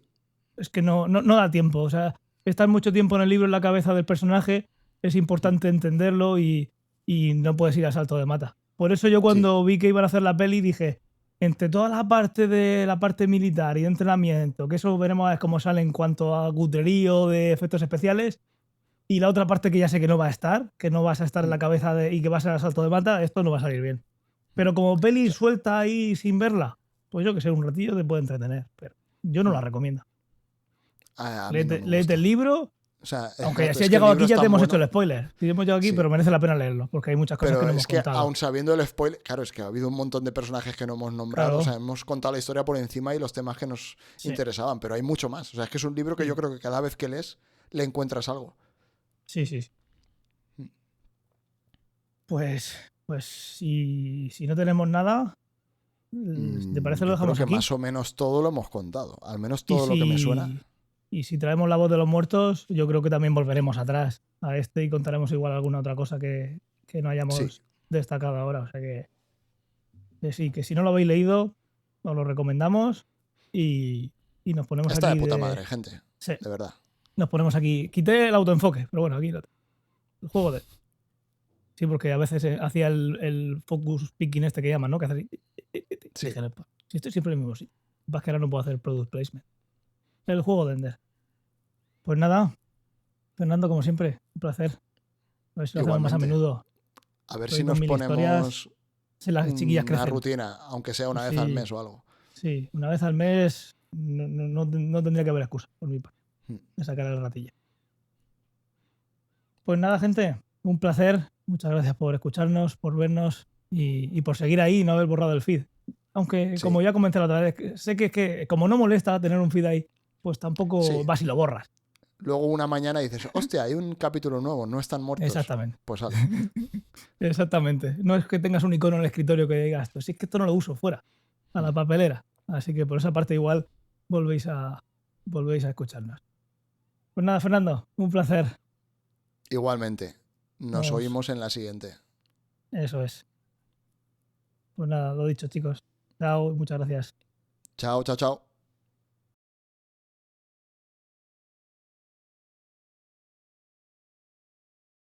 Es que no da tiempo. O sea, estar mucho tiempo en el libro en la cabeza del personaje, es importante entenderlo y no puedes ir a salto de mata. Por eso yo cuando vi que iban a hacer la peli dije, entre toda la parte militar y de entrenamiento, que eso veremos a ver cómo sale en cuanto a cutrerío de efectos especiales, y la otra parte que ya sé que no va a estar, que no vas a estar en la cabeza y que va a ser a salto de mata, esto no va a salir bien. Pero como peli suelta ahí sin verla, pues yo que sé, un ratillo te puede entretener, pero yo no la recomiendo. Léete el libro. O sea, aunque si has llegado aquí ya te hemos hecho el spoiler. Si hemos llegado aquí, pero merece la pena leerlo, porque hay muchas cosas que no hemos contado. Pero es que aún sabiendo el spoiler, claro, es que ha habido un montón de personajes que no hemos nombrado, o sea, hemos contado la historia por encima y los temas que nos interesaban, pero hay mucho más. O sea, es que es un libro que yo creo que cada vez que lees le encuentras algo. Sí. Pues si no tenemos nada, ¿te parece lo dejamos creo que aquí? Más o menos todo lo hemos contado, al menos todo lo que me suena. Y si traemos La Voz de los Muertos, yo creo que también volveremos atrás a y contaremos igual alguna otra cosa que no hayamos destacado ahora. O sea que sí, que si no lo habéis leído, os lo recomendamos y nos ponemos Está aquí. Está de puta madre, gente. Sí. De verdad. Nos ponemos aquí. Quité el autoenfoque, pero bueno, aquí el juego de... Sí, porque a veces hacía el focus picking que llaman, ¿no? Que hace así. Sí. Dije, si estoy siempre en el mismo sitio. Vas que ahora no puedo hacer product placement. El juego de Ender. Pues nada, Fernando, como siempre, un placer. A ver si lo hacemos más a menudo. A ver si nos ponemos las chiquillas una rutina, aunque sea una vez al mes o algo. Sí, una vez al mes no tendría que haber excusa por mi parte de sacar el ratillo. Pues nada, gente, un placer. Muchas gracias por escucharnos, por vernos y por seguir ahí y no haber borrado el feed. Aunque, como ya comenté la otra vez, sé que como no molesta tener un feed ahí, pues tampoco vas y lo borras. Luego una mañana dices, hostia, hay un capítulo nuevo, no están muertos. Exactamente. Pues sale. Exactamente. No es que tengas un icono en el escritorio que digas, pues si es que esto no lo uso, fuera, a la papelera. Así que por esa parte igual volvéis a escucharnos. Pues nada, Fernando, un placer. Igualmente. Nos oímos en la siguiente. Eso es. Pues nada, lo dicho, chicos. Chao, muchas gracias. Chao.